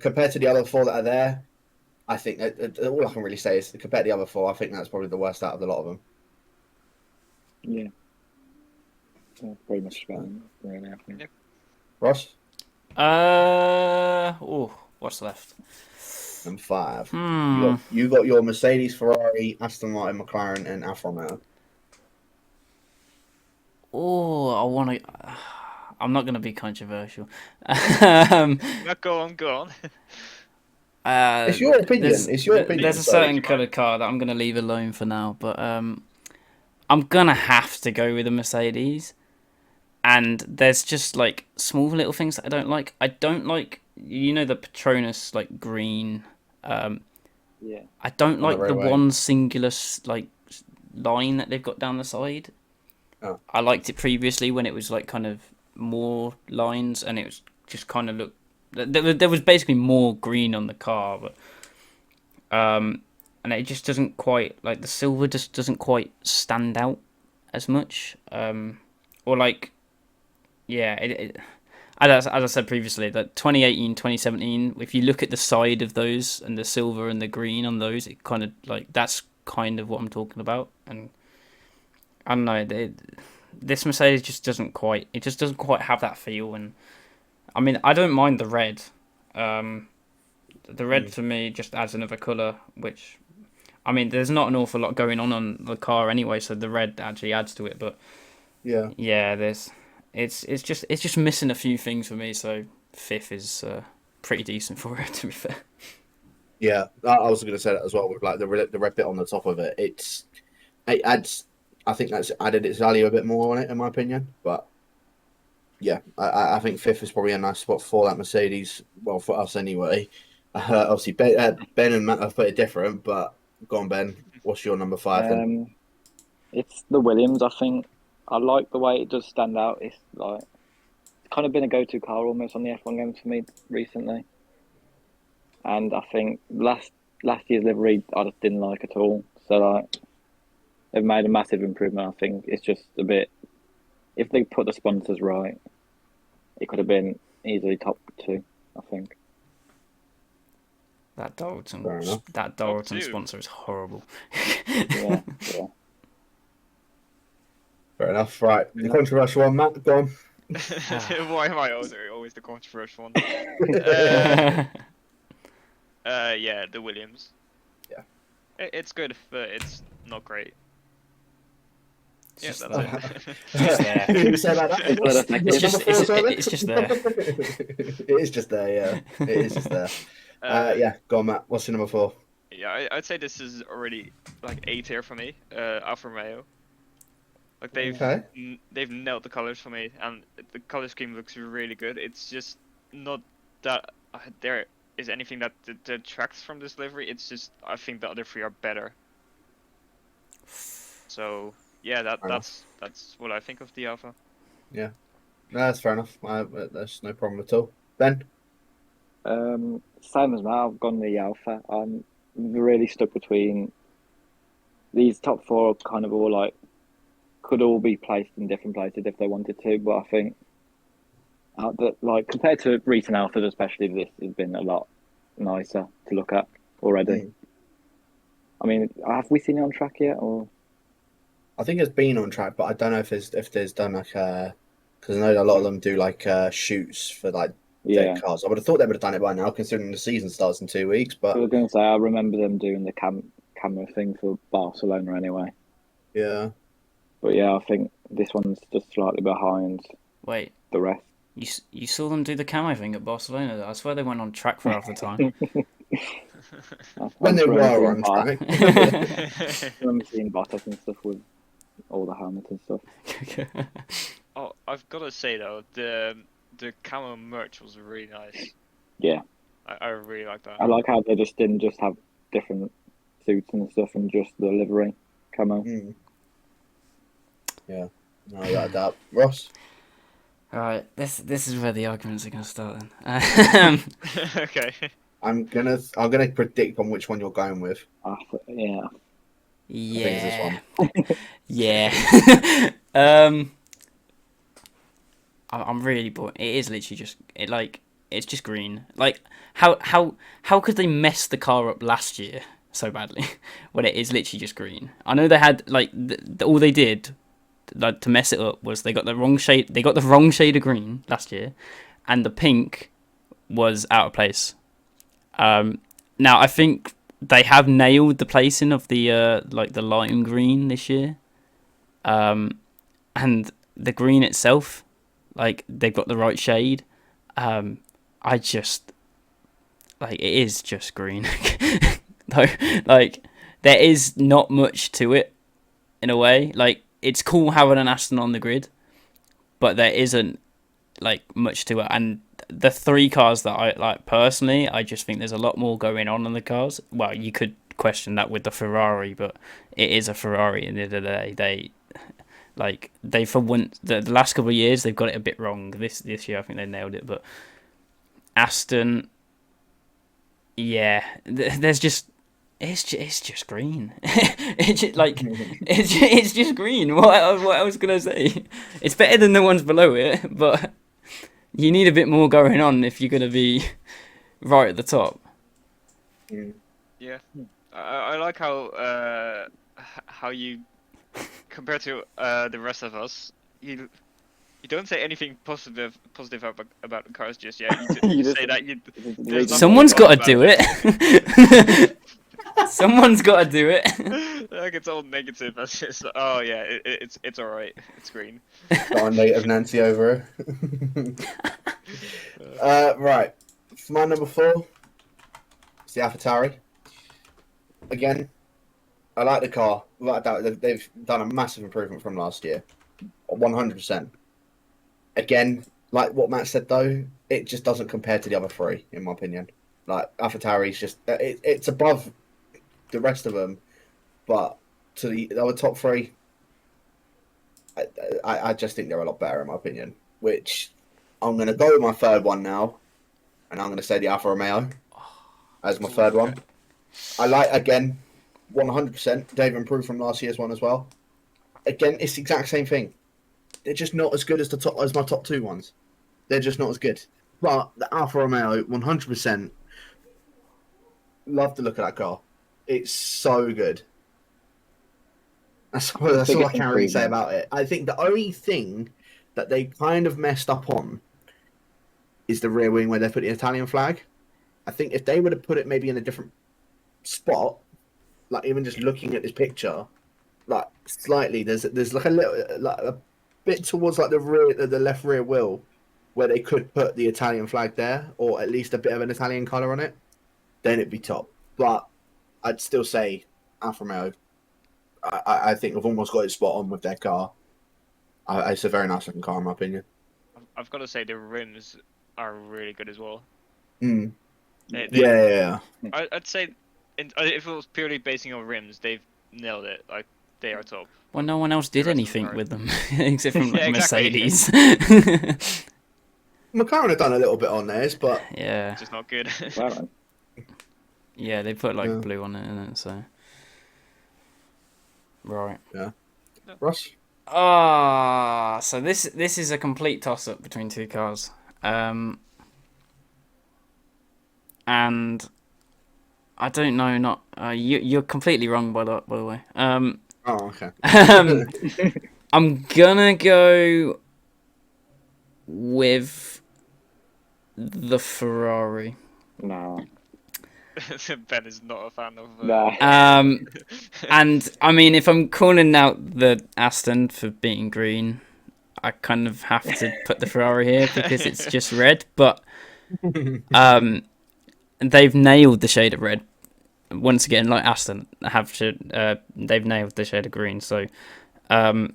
compared to the other 4 that are there, I think all I can really say is compared to the other 4, I think that's probably the worst out of a lot of them. Yeah. Pretty much about them, really, I think. Ross, what's left? number 5. Hmm. You got your Mercedes, Ferrari, Aston Martin, McLaren, and Alfa Romeo. Oh, I want to. I'm not going to be controversial. um, No, go on. It's your opinion. It's your opinion. There's a certain coloured car that I'm going to leave alone for now, but I'm going to have to go with a Mercedes. And there's just like small little things that I don't like. I don't like, the Petronas like green. Yeah. I don't like the railway. one singular like line that they've got down the side. Oh. I liked it previously when it was like kind of more lines, and it was just kind of looked. There was basically more green on the car, but and it just doesn't quite, like, the silver just doesn't quite stand out as much. Or like, yeah, as I said previously, that 2018, 2017, if you look at the side of those and the silver and the green on those, it kind of like, that's kind of what I'm talking about. And I don't know, this Mercedes just doesn't quite have that feel. And I mean, I don't mind the red. The red for me just adds another colour, which, I mean, there's not an awful lot going on the car anyway, so the red actually adds to it. But yeah, it's just missing a few things for me. So 5th is pretty decent for it, to be fair. Yeah, I was going to say that as well. With like the red bit on the top of it, it adds. I think that's added its value a bit more on it, in my opinion. But yeah, I think 5th is probably a nice spot for that Mercedes. Well, for us anyway. Obviously, Ben and Matt have put it different, but go on, Ben. What's your number 5 then? It's the Williams. I think I like the way it does stand out. It's like it's kind of been a go-to car almost on the F1 games for me recently. And I think last year's livery I just didn't like at all. So like they've made a massive improvement. I think it's just a bit. If they put the sponsors right, it could have been easily top 2. I think. That Fair enough. Darlington sponsor is horrible. Yeah. Fair enough. Right, the controversial one, Matt. Go on. Why am I always the controversial one? Yeah, the Williams. Yeah. It's good, but it's not great. Yeah, Just that's there. it. Just there. You say like that? It's just there. It is just there. Yeah, it is just there. Yeah, go on, Matt. What's your number 4? Yeah, I'd say this is already like A tier for me. Alfa Romeo. Like they've nailed the colors for me, and the color scheme looks really good. It's just not that there is anything that detracts from this livery. It's just I think the other 3 are better. So yeah, that's what I think of the Alfa. Yeah, no, that's fair enough. That's no problem at all. Ben? Same as Matt. I've gone the Alpha. I'm really stuck between these top 4. Kind of all like could all be placed in different places if they wanted to, but I think like compared to recent Alphas, especially, this has been a lot nicer to look at already. I mean, have we seen it on track yet? Or I think it's been on track, but I don't know if there's done like because I know a lot of them do like shoots for like their cars. I would have thought they would have done it by now, considering the season starts in 2 weeks. But I was going to say, I remember them doing the camera thing for Barcelona anyway. Yeah. But yeah, I think this one's just slightly behind. Wait, the rest. You saw them do the camo thing at Barcelona? I swear they went on track for half the time. When they were on I track. remember seeing Bottas and stuff with all the helmets and stuff. Oh, I've got to say though, the camo merch was really nice. Yeah, I really like that. I like how they just didn't just have different suits and stuff and just the livery camo. Yeah, no, without doubt. Ross? Right, this is where the arguments are going to start then. Okay. I'm gonna predict on which one you're going with. Yeah, Yeah. this one. Yeah. I'm really bored. It is literally just it's just green. Like how could they mess the car up last year so badly when it is literally just green? I know they had all they did like to mess it up was they got the wrong shade. They got the wrong shade of green last year, and the pink was out of place. Now I think they have nailed the placing of the the lime green this year, and the green itself, like they've got the right shade. I just it is just green. No, like there is not much to it in a way. Like it's cool having an Aston on the grid, but there isn't much to it. And the three cars that I like personally, I just think there's a lot more going on in the cars. Well, you could question that with the Ferrari, but it is a Ferrari in the end of the day. They for once the last couple of years they've got it a bit wrong. This year I think they nailed it, but Aston, yeah, there's just it's just green. It's just, it's just green. What else can I say? It's better than the ones below it, but you need a bit more going on if you're gonna be right at the top. Yeah, I like how you compared to the rest of us, you don't say anything positive about the cars just yet. You just say that there's nothing Someone's got to about do it. Someone's got to do it. Like it's all negative. It's just, oh yeah, it's all right. It's green. Got a negative Nancy over her. Right, for my number 4, it's the AlphaTauri. Again, I like the car. Without doubt, they've done a massive improvement from last year, 100%. Again, like what Matt said though, it just doesn't compare to the other 3, in my opinion. Like AlphaTauri's just it's above the rest of them, but to the other top 3, I just think they're a lot better in my opinion. Which I'm going to go with my third one now, and I'm going to say the Alfa Romeo as my third one. I like, again, 100%. They've improved from last year's one as well. Again, it's the exact same thing. They're just not as good as my top 2 ones. They're just not as good. But the Alfa Romeo, 100%. Love the look of that car. It's so good. That's all I can really say about it. I think the only thing that they kind of messed up on is the rear wing where they put the Italian flag. I think if they would have put it maybe in a different spot, like even just looking at this picture, like slightly, there's like a little, like a bit towards like the left rear wheel where they could put the Italian flag there, or at least a bit of an Italian colour on it, then it'd be top. But I'd still say Alfa Romeo, I think I've almost got it spot on with their car. It's a very nice looking car in my opinion. I've got to say the rims are really good as well. Yeah. I'd say if it was purely basing on rims, they've nailed it. Like they are top. Well, no one else did anything with them except from Yeah, exactly. Mercedes. McLaren have done a little bit on theirs, but Yeah, It's just not good. yeah, they put Yeah. blue on it, innit? So right. Ross. So this is a complete toss up between 2 cars. And I don't know. Not you're completely wrong by the way. Oh, okay. I'm gonna go with the Ferrari. No. Ben is not a fan of. Nah. And I mean, if I'm calling out the Aston for being green, I kind of have to put the Ferrari here because it's just red. But they've nailed the shade of red. Once again, like Aston they've nailed the shade of green. So, I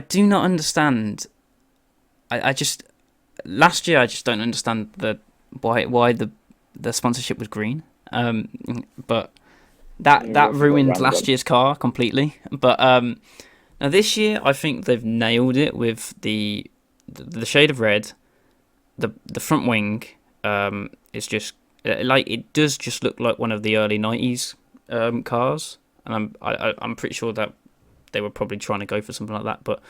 do not understand. I just last year I just don't understand why the sponsorship was green. But that ruined last year's car completely. But now this year I think they've nailed it with the shade of red. The front wing is just like it does just look like one of the early 90s cars, and I'm pretty sure that they were probably trying to go for something like that. But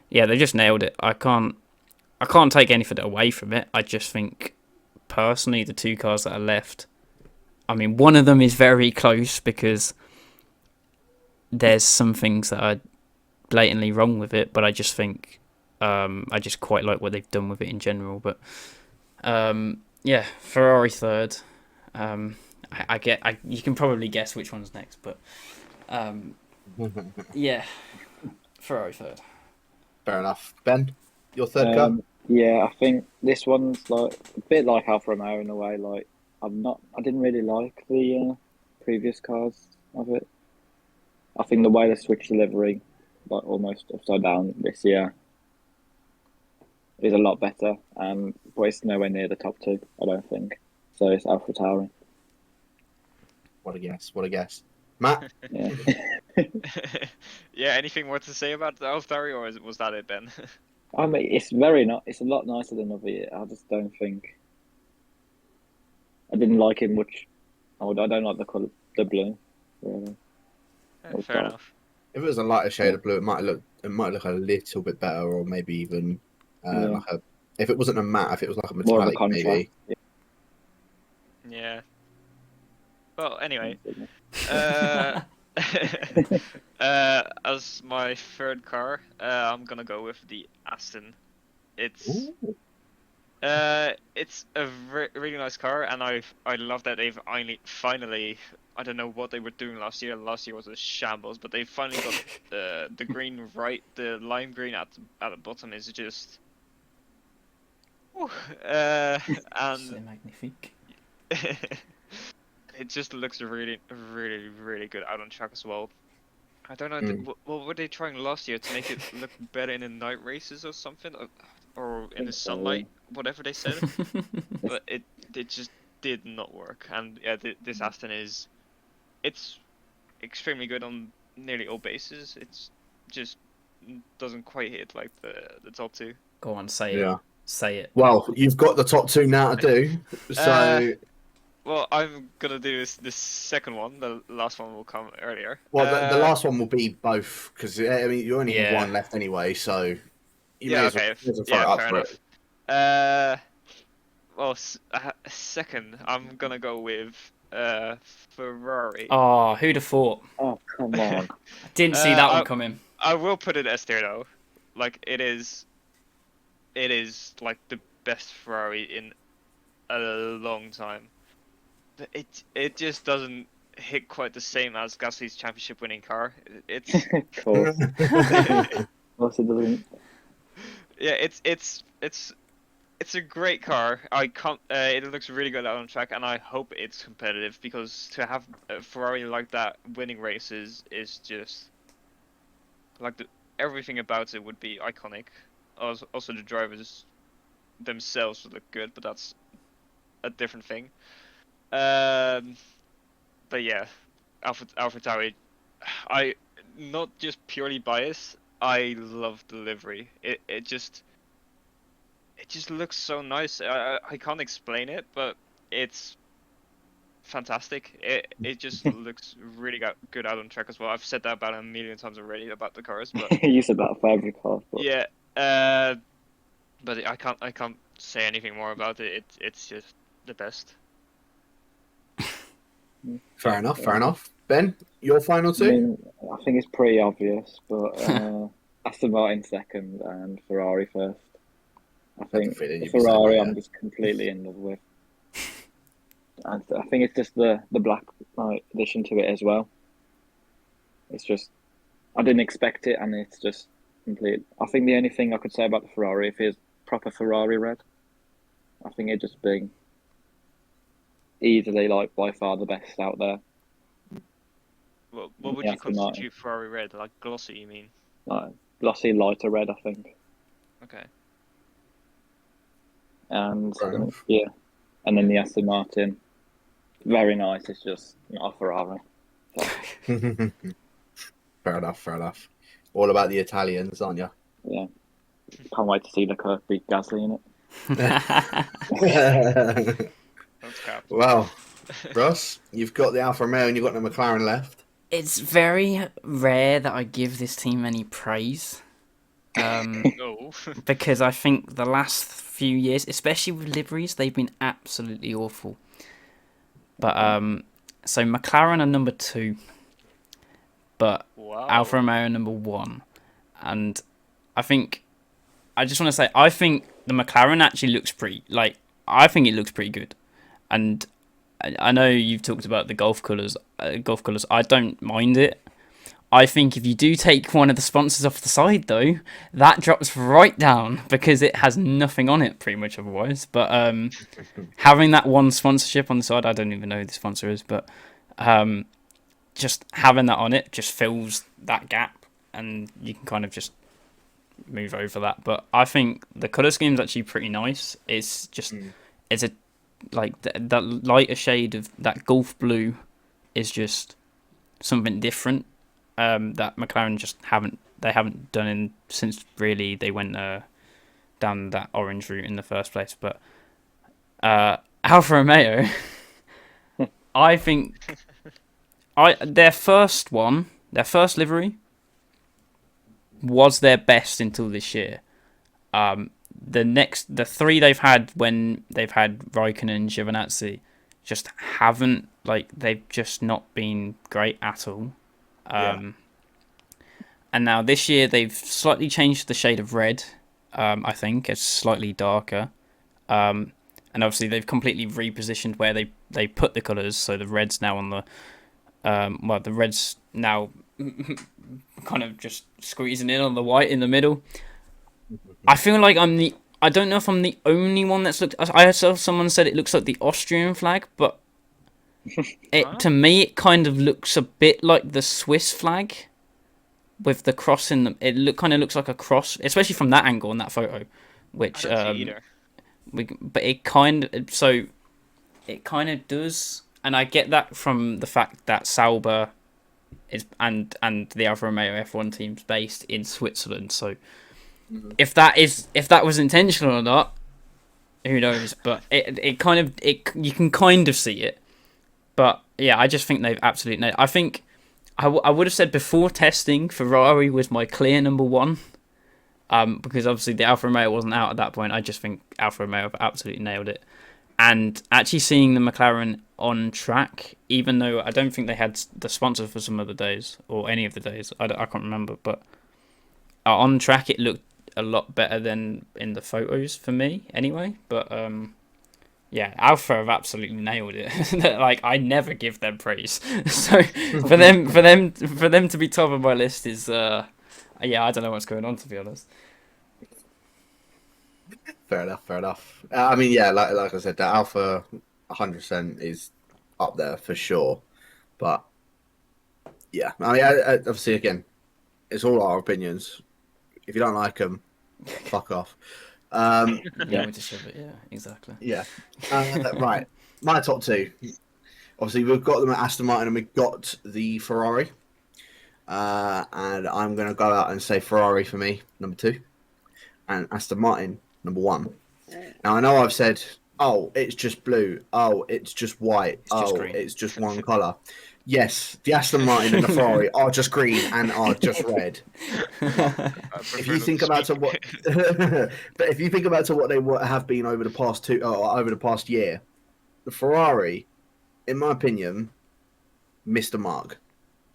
yeah, they just nailed it. I can't take anything away from it. I just think personally the two cars that are left, I mean, one of them is very close because there's some things that are blatantly wrong with it, but I just think I just quite like what they've done with it in general. But yeah, Ferrari third. You can probably guess which one's next, but yeah, Ferrari third. Fair enough. Ben, your third car? Yeah, I think this one's like a bit like Alfa Romeo in a way. Like I didn't really like the previous cars of it. I think the way they switched the livery, like almost upside down this year, is a lot better. But it's nowhere near the top two, I don't think. So it's AlphaTauri. What a guess. What a guess. Matt? Yeah. Yeah, anything more to say about the AlphaTauri, or was that it, Ben? I mean, it's a lot nicer than other year. I just don't think. I didn't like it much. I don't like the colour, the blue. Really. Fair enough. If it was a lighter shade of blue, it might look a little bit better, or maybe even like a. If it wasn't a matte, if it was like a More of a metallic, contrast. maybe. Yeah. Well, anyway, as my third car, I'm gonna go with the Aston. It's a really nice car, and I love that they've finally. I don't know what they were doing last year. Last year was a shambles, but they finally got the green right. The lime green at the bottom is just. And C'est magnifique. it just looks really, really, really good out on track as well. I don't know. What were they trying last year to make it look better in the night races or something, or in the sunlight, whatever they said? But it just did not work. And yeah, this Aston it's extremely good on nearly all bases. It's just doesn't quite hit like the top two. Go on, say it. Yeah. Say it. Well, you've got the top two now to do. So. Well, I'm gonna do this second one. The last one will come earlier. Well, the last one will be both because I mean you only have Yeah. one left anyway, so you Yeah. may as Okay. well throw it Yeah. up Fair for enough. it. Well, second, I'm gonna go with Ferrari. Oh, who'd have thought? Oh, come on. I didn't see that one I- coming. I will put it S tier though. Like it is like the best Ferrari in a long time. But it just doesn't hit quite the same as Gasly's championship winning car. It's Cool. What's it doing? yeah, it's a great car. It looks really good out on track, and I hope it's competitive because to have a Ferrari like that winning races is just like everything about it would be iconic. Also, the drivers themselves would look good, but that's a different thing. But yeah, AlphaTauri. I not just purely biased. I love the livery. It just looks so nice. I can't explain it, but it's fantastic. It just looks really good out on track as well. I've said that about a million times already about the cars, but You said that for every car. But... yeah. But I can't say anything more about it. It's just the best. Fair enough. Fair enough. Ben, your final I two. mean, I think it's pretty obvious, but Aston Martin second and Ferrari first. I think feeling the you'd be saying Ferrari that, I'm yeah. just completely in love with. And I think it's just the black addition to it as well. It's just I didn't expect it, and it's just complete. I think the only thing I could say about the Ferrari, if it's proper Ferrari red, I think it'd just be easily like by far the best out there. What would Yeah, you Aston Martin. constitute Ferrari red? Like glossy, you mean? Like glossy lighter red, I think. Okay. And Fair enough. yeah, and then the Aston Martin, very nice. It's just not a Ferrari. Fair enough. All about the Italians, aren't you? Yeah, can't wait to see Leclerc beat Gasly in it. That's cap. Well, Ross, you've got the Alfa Romeo and you've got the McLaren left. It's very rare that I give this team any praise. No. Because I think the last few years, especially with liveries, they've been absolutely awful. But so McLaren are number 2, but Wow. Alfa Romeo are number 1, and I think I just want to say I think the McLaren actually looks pretty. Like I think it looks pretty good, and I know you've talked about the Golf colours. Golf colours, I don't mind it. I think if you do take one of the sponsors off the side, though, that drops right down because it has nothing on it, pretty much otherwise. But having that one sponsorship on the side, I don't even know who the sponsor is, but just having that on it just fills that gap, and you can kind of just move over that. But I think the colour scheme is actually pretty nice. It's just, it's a like that lighter shade of that Gulf blue is just something different. That McLaren just haven't done in since really they went down that orange route in the first place. But Alfa Romeo, I think their first livery was their best until this year. The 3 they've had when they've had Raikkonen and Giovinazzi just haven't, like, they've just not been great at all. And now this year they've slightly changed the shade of red. I think it's slightly darker, and obviously they've completely repositioned where they put the colours. So the red's now on the the red's now kind of just squeezing in on the white in the middle. I feel like I don't know if I'm the only one that's looked. I saw someone said it looks like the Austrian flag, but to me it kind of looks a bit like the Swiss flag with the cross in them. It kind of looks like a cross, especially from that angle in that photo. Which I don't see either. but it kind of does, and I get that from the fact that Sauber is and the Alfa Romeo F1 team's based in Switzerland. So if that was intentional or not, who knows? But you can kind of see it. But yeah, I just think they've absolutely. I think I would have said before testing, Ferrari was my clear number 1. Because obviously the Alfa Romeo wasn't out at that point. I just think Alfa Romeo have absolutely nailed it. And actually seeing the McLaren on track, even though I don't think they had the sponsor for some of the days, or any of the days, I can't remember, but on track it looked a lot better than in the photos for me anyway. But yeah, Alpha have absolutely nailed it. Like, I never give them praise. So for them to be top of my list is yeah, I don't know what's going on, to be honest. Fair enough. I mean, yeah, like I said, the Alpha 100% is up there for sure. But yeah, I mean, obviously, again, it's all our opinions. If you don't like them, fuck off. Yeah, to shove it. Yeah, exactly. Yeah. Right. My top 2. Obviously, we've got them at Aston Martin and we've got the Ferrari. And I'm going to go out and say Ferrari for me, number 2. And Aston Martin, number 1. Now, I know I've said, oh, it's just blue. Oh, it's just white. It's just one colour. Yes, the Aston Martin and the Ferrari are just green and are just red. If you think about what, but if you think about what they have been over the past year, the Ferrari, in my opinion, missed the mark.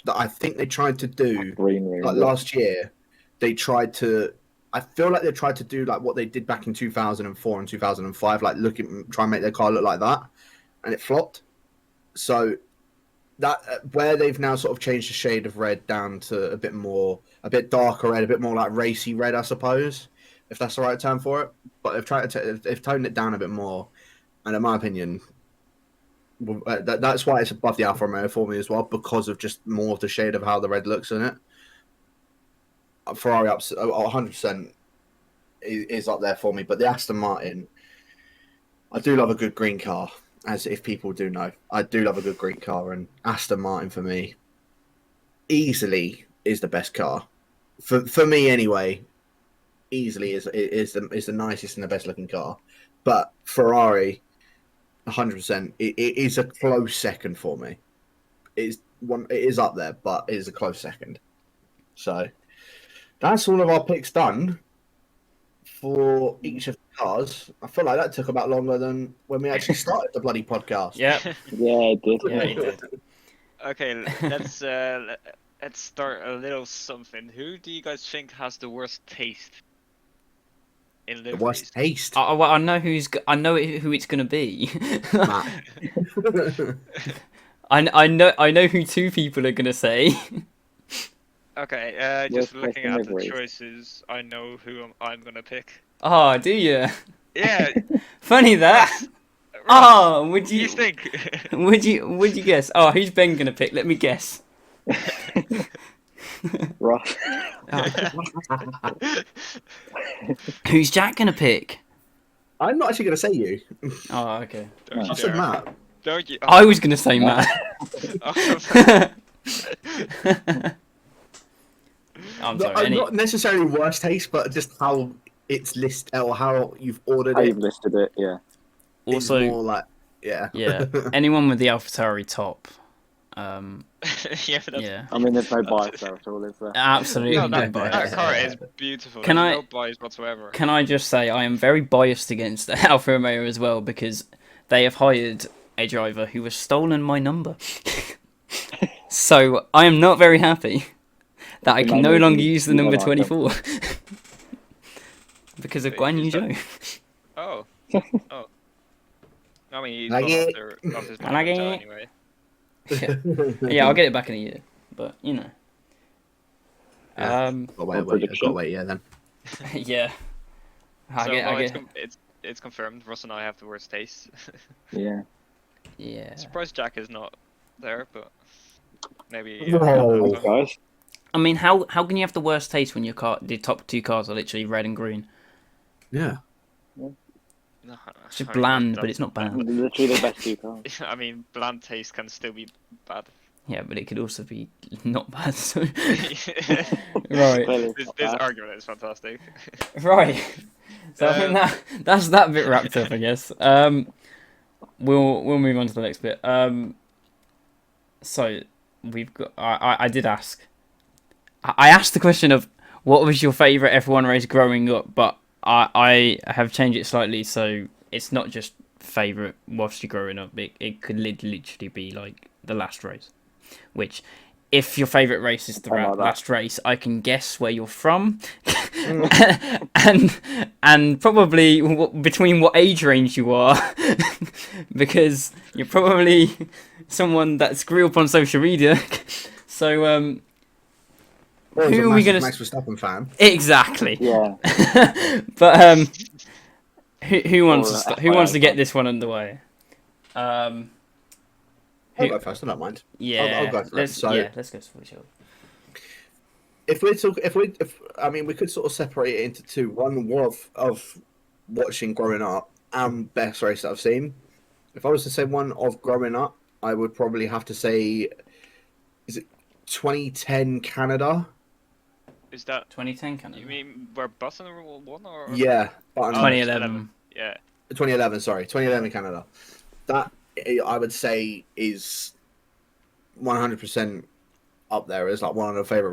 That I think they tried to do last year. I feel like they tried to do like what they did back in 2004 and 2005, like try and make their car look like that, and it flopped. So that where they've now sort of changed the shade of red down to a bit darker red, a bit more like racy red, I suppose, if that's the right term for it. But they've toned it down a bit more, and in my opinion, That's why it's above the Alfa Romeo for me as well, because of just more of the shade of how the red looks in it. Ferrari up 100% is up there for me, but the Aston Martin, I do love a good green car, as if people do know. I do love a good green car, and Aston Martin for me easily is the best car. For me anyway, easily is the nicest and the best looking car. But Ferrari, 100%, it is a close second for me. It is up there, but it is a close second. So that's all of our picks done for each of the cars. I feel like that took about longer than when we actually started the bloody podcast. Yep. Yeah, it did. Yeah, you did. Okay, let's start a little something. Who do you guys think has the worst taste in The liveries? worst taste. Well, I know who it's gonna be. Matt. I know who two people are gonna say. Okay, just Worst looking taste in at the liveries. choices, I know who I'm gonna pick. Oh, do you? Yeah. Funny that. Ross, Oh, would you you? think? Would you guess? Oh, who's Ben gonna pick? Let me guess. Ross. Who's Jack gonna pick? I'm not actually going to say you. Oh, okay. Don't you I said dare. Matt. Don't you? I was gonna say Matt. I'm sorry. Not necessarily worst taste, but just how it's listed or how you've ordered How it. you've listed it, yeah. It's Also, more like, yeah. yeah, anyone with the AlphaTauri top. Yeah, but that's, Yeah, I mean, there's no bias there at all, is there? absolutely no, no that bias. car is beautiful. Can There's I- no bias whatsoever. Can I just say I am very biased against Alfa Romeo as well because they have hired a driver who has stolen my number. So I am not very happy that I can no longer use the number 24 because of Wait, Guan is Yu that- Zhou. Oh. Oh. I mean, he's Like gone it. off his I like number it. anyway. Yeah, I'll get it back in a year, but you know. Yeah. I've got to wait, yeah, then. Yeah. I So, get, well, I it's, get, it's confirmed. Ross and I have the worst taste. Yeah. yeah. Surprised Jack is not there, but maybe. Whoa. Thanks, guys. I mean, how can you have the worst taste when the top two cars are literally red and green? Yeah. No, It's just I mean, bland, that- but it's not bad. Literally the best two cars. I mean, bland taste can still be bad. Yeah, but it could also be not bad. So. this Right. Clearly it's not bad. argument is fantastic. Right. So I think that's that bit wrapped up, I guess. We'll move on to the next bit. So we've got. I did ask. I asked the question of what was your favorite F1 race growing up, but I have changed it slightly, so it's not just favorite whilst you're growing up. It could literally be like the last race, which. If your favourite race is the I like that. last race, I can guess where you're from, and probably between what age range you are, because you're probably someone that's grew up on social media. So Well, he's Who a are we massive gonna Max Verstappen fan. exactly. Yeah. But who wants Or to a who wants to FIA get fan. this one underway? I'll Who- go first. I don't mind. Yeah, I'll go for it. let's So- let's go for each other. If I mean, we could sort of separate it into two. One of watching growing up and best race that I've seen. If I was to say one of growing up, I would probably have to say, is it 2010 Canada? Is that 2010 kind of. you mean where Button won or? Yeah, but 2011. Yeah. 2011. Sorry, 2011 Canada. That I would say is 100% up there as like one of my favorite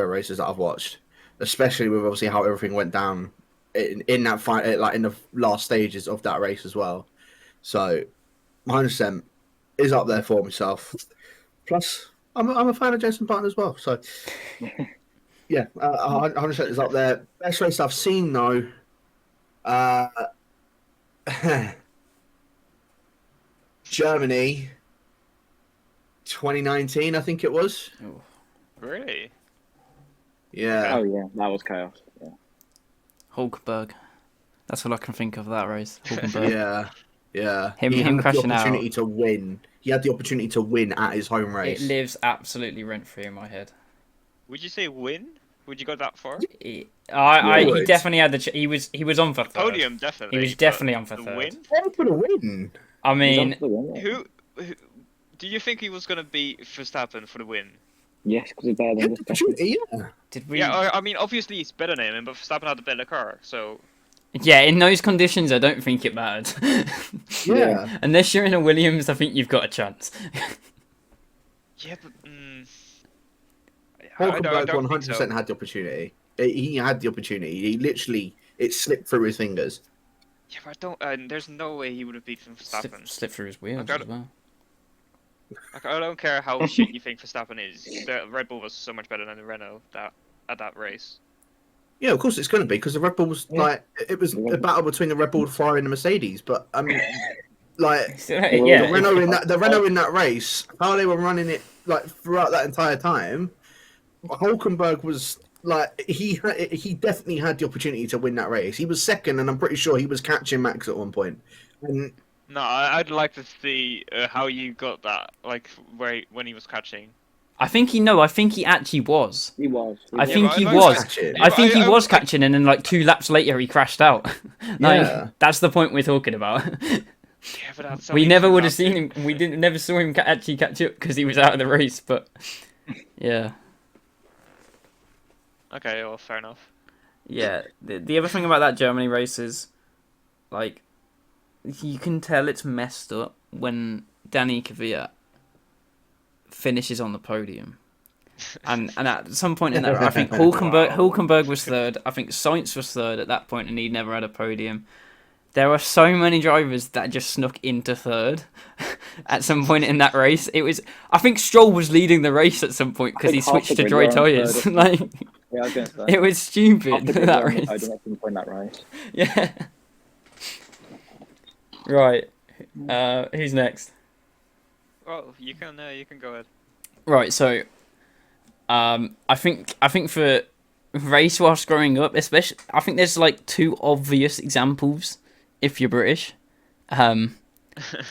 races that I've watched, especially with obviously how everything went down in that fight, like in the last stages of that race as well. So 100% is up there for myself. Plus, I'm a fan of Jenson Button as well. So yeah, 100% is up there. Best race I've seen though. Germany 2019, I think it was. Really? Yeah. Oh yeah, that was chaos. Yeah. Hulkenberg. That's all I can think of that race. Hulkenberg. Yeah. Yeah, Him he had the crashing out. opportunity to win. He had the opportunity to win at his home It race. lives absolutely rent free in my head. Would you say win? Would you go that far? He would. definitely had he was on for third. Podium, definitely. He was but definitely on for the third. win? How for the win? I He's mean, on for the win, yeah. Who do you think he was gonna beat Verstappen for the win? Yes, because he's better He than had the Verstappen. opportunity, yeah. did we? Yeah, I mean, obviously he's better than him, but Verstappen had the better car, so Yeah, in those conditions, I don't think it mattered. Yeah. Unless you're in a Williams, I think you've got a chance. yeah, but I Hulkenberg don't think 100% so. had the opportunity. He had the opportunity. He literally, it slipped through his fingers. Yeah, but I don't. There's no way he would have beaten Verstappen. Slip through his wheels Okay. as well. Like, I don't care how shit you think Verstappen is. The Red Bull was so much better than the Renault at that race. Yeah, of course it's going to be because the Red Bull was Yeah. like it was a battle between the Red Bull, the Ferrari, and the Mercedes. But I mean, like Yeah, the Renault in that race, how they were running it like throughout that entire time, Hulkenberg was like he definitely had the opportunity to win that race. He was second, and I'm pretty sure he was catching Max at one point. And No, I'd like to see how you got that, like when he was catching. I think he actually was. He was. I Yeah, think but he I was. catching. Yeah, I think he was like- catching, and then like 2 laps later he crashed out. Like Yeah. that's the point we're talking about. Yeah, but that's We only never two would have laps seen in. him. We didn't never saw him actually catch up because he was out of the race. But yeah, Okay, well, fair enough. yeah. The other thing about that Germany race is, like, you can tell it's messed up when Danny Kvyat finishes on the podium. And at some point in that, I think Hulkenberg was third. I think Sainz was third at that point, and he never had a podium. There were so many drivers that just snuck into third at some point in that race. It was, I think Stroll was leading the race at some point because he think half switched the to grid dry were on tyres. third. Like Yeah, I was going to say. it was stupid Half the that grid were on the race. podium at some point in that race. Yeah. Right. Who's next? Well, you can go ahead. Right. So, I think for race whilst growing up, especially, I think there's like 2 obvious examples if you're British, and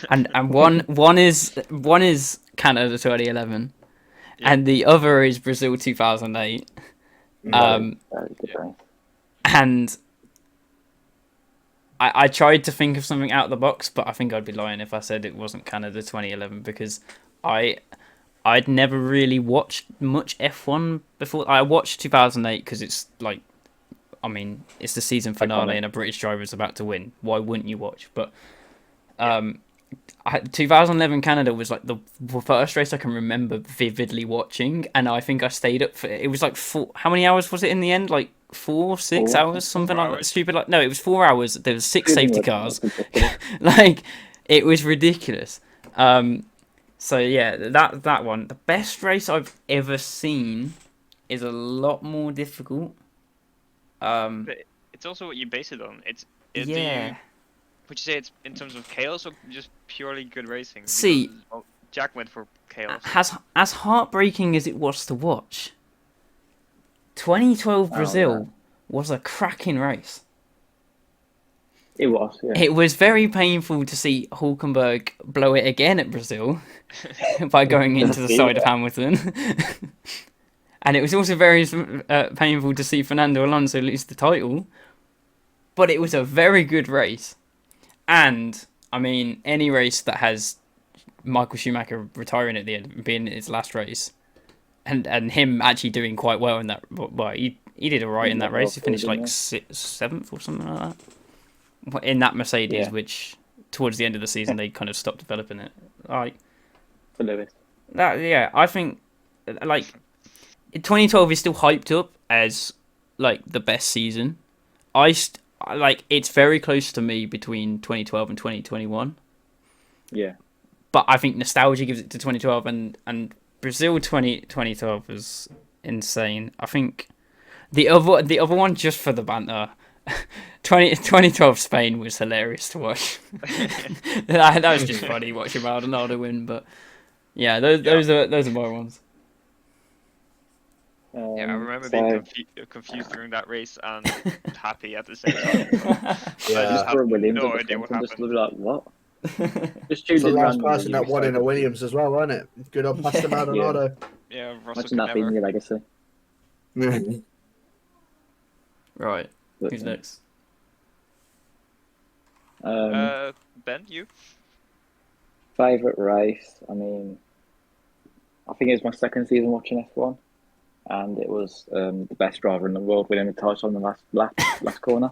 one is Canada 2011, Yeah. and the other is Brazil 2008. That was the race. And I tried to think of something out of the box, but I think I'd be lying if I said it wasn't Canada 2011 because I'd never really watched much F1 before. I watched 2008 because it's like, I mean, it's the season finale Iconic. and a British driver is about to win. Why wouldn't you watch? But 2011 Canada was like the first race I can remember vividly watching, and I think I stayed up for it. Was like 4. How many hours was it in the end? Like 4, 6 4 hours, something 4 like that. hours. Stupid. Like no, it was 4 hours. There was 6 safety cars. Ridiculous. Like it was ridiculous. So yeah, that one. The best race I've ever seen is a lot more difficult. It's also what you base it on. Yeah. Would you say it's in terms of chaos or just purely good racing? See- Because, well, Jack went for chaos. As heartbreaking as it was to watch, 2012 Brazil was a cracking race. It was, yeah. It was very painful to see Hulkenberg blow it again at Brazil by going into the side of Hamilton. And it was also very painful to see Fernando Alonso lose the title. But it was a very good race. And, I mean, any race that has Michael Schumacher retiring at the end, being his last race, and him actually doing quite well in that, well, he did alright in that race. He finished like 7th or something like that. In that Mercedes, Yeah. which towards the end of the season they kind of stopped developing it. Like For Lewis. that, yeah. I think like 2012 is still hyped up as like the best season. Like it's very close to me between 2012 and 2021. Yeah. But I think nostalgia gives it to 2012, and Brazil 2012 was insane. I think the other one, just for the banter, 2012 Spain was hilarious to watch. that was just funny watching Maldonado win. But yeah, those are my ones. Yeah, I remember so- being confused during that race and happy at the same time. Yeah. I just For had Williams no at the idea what front, I'm just happened. like, what? Just It's the choosing last randomly. person you that won in a recycle. Williams as well, wasn't it? Good old Pastor Maldonado. Yeah, Russell Imagine could that being never. your legacy. Right. But, Who's next? Ben, you? Favorite race? I mean, I think it was my second season watching F1, and it was the best driver in the world winning the title on the last corner.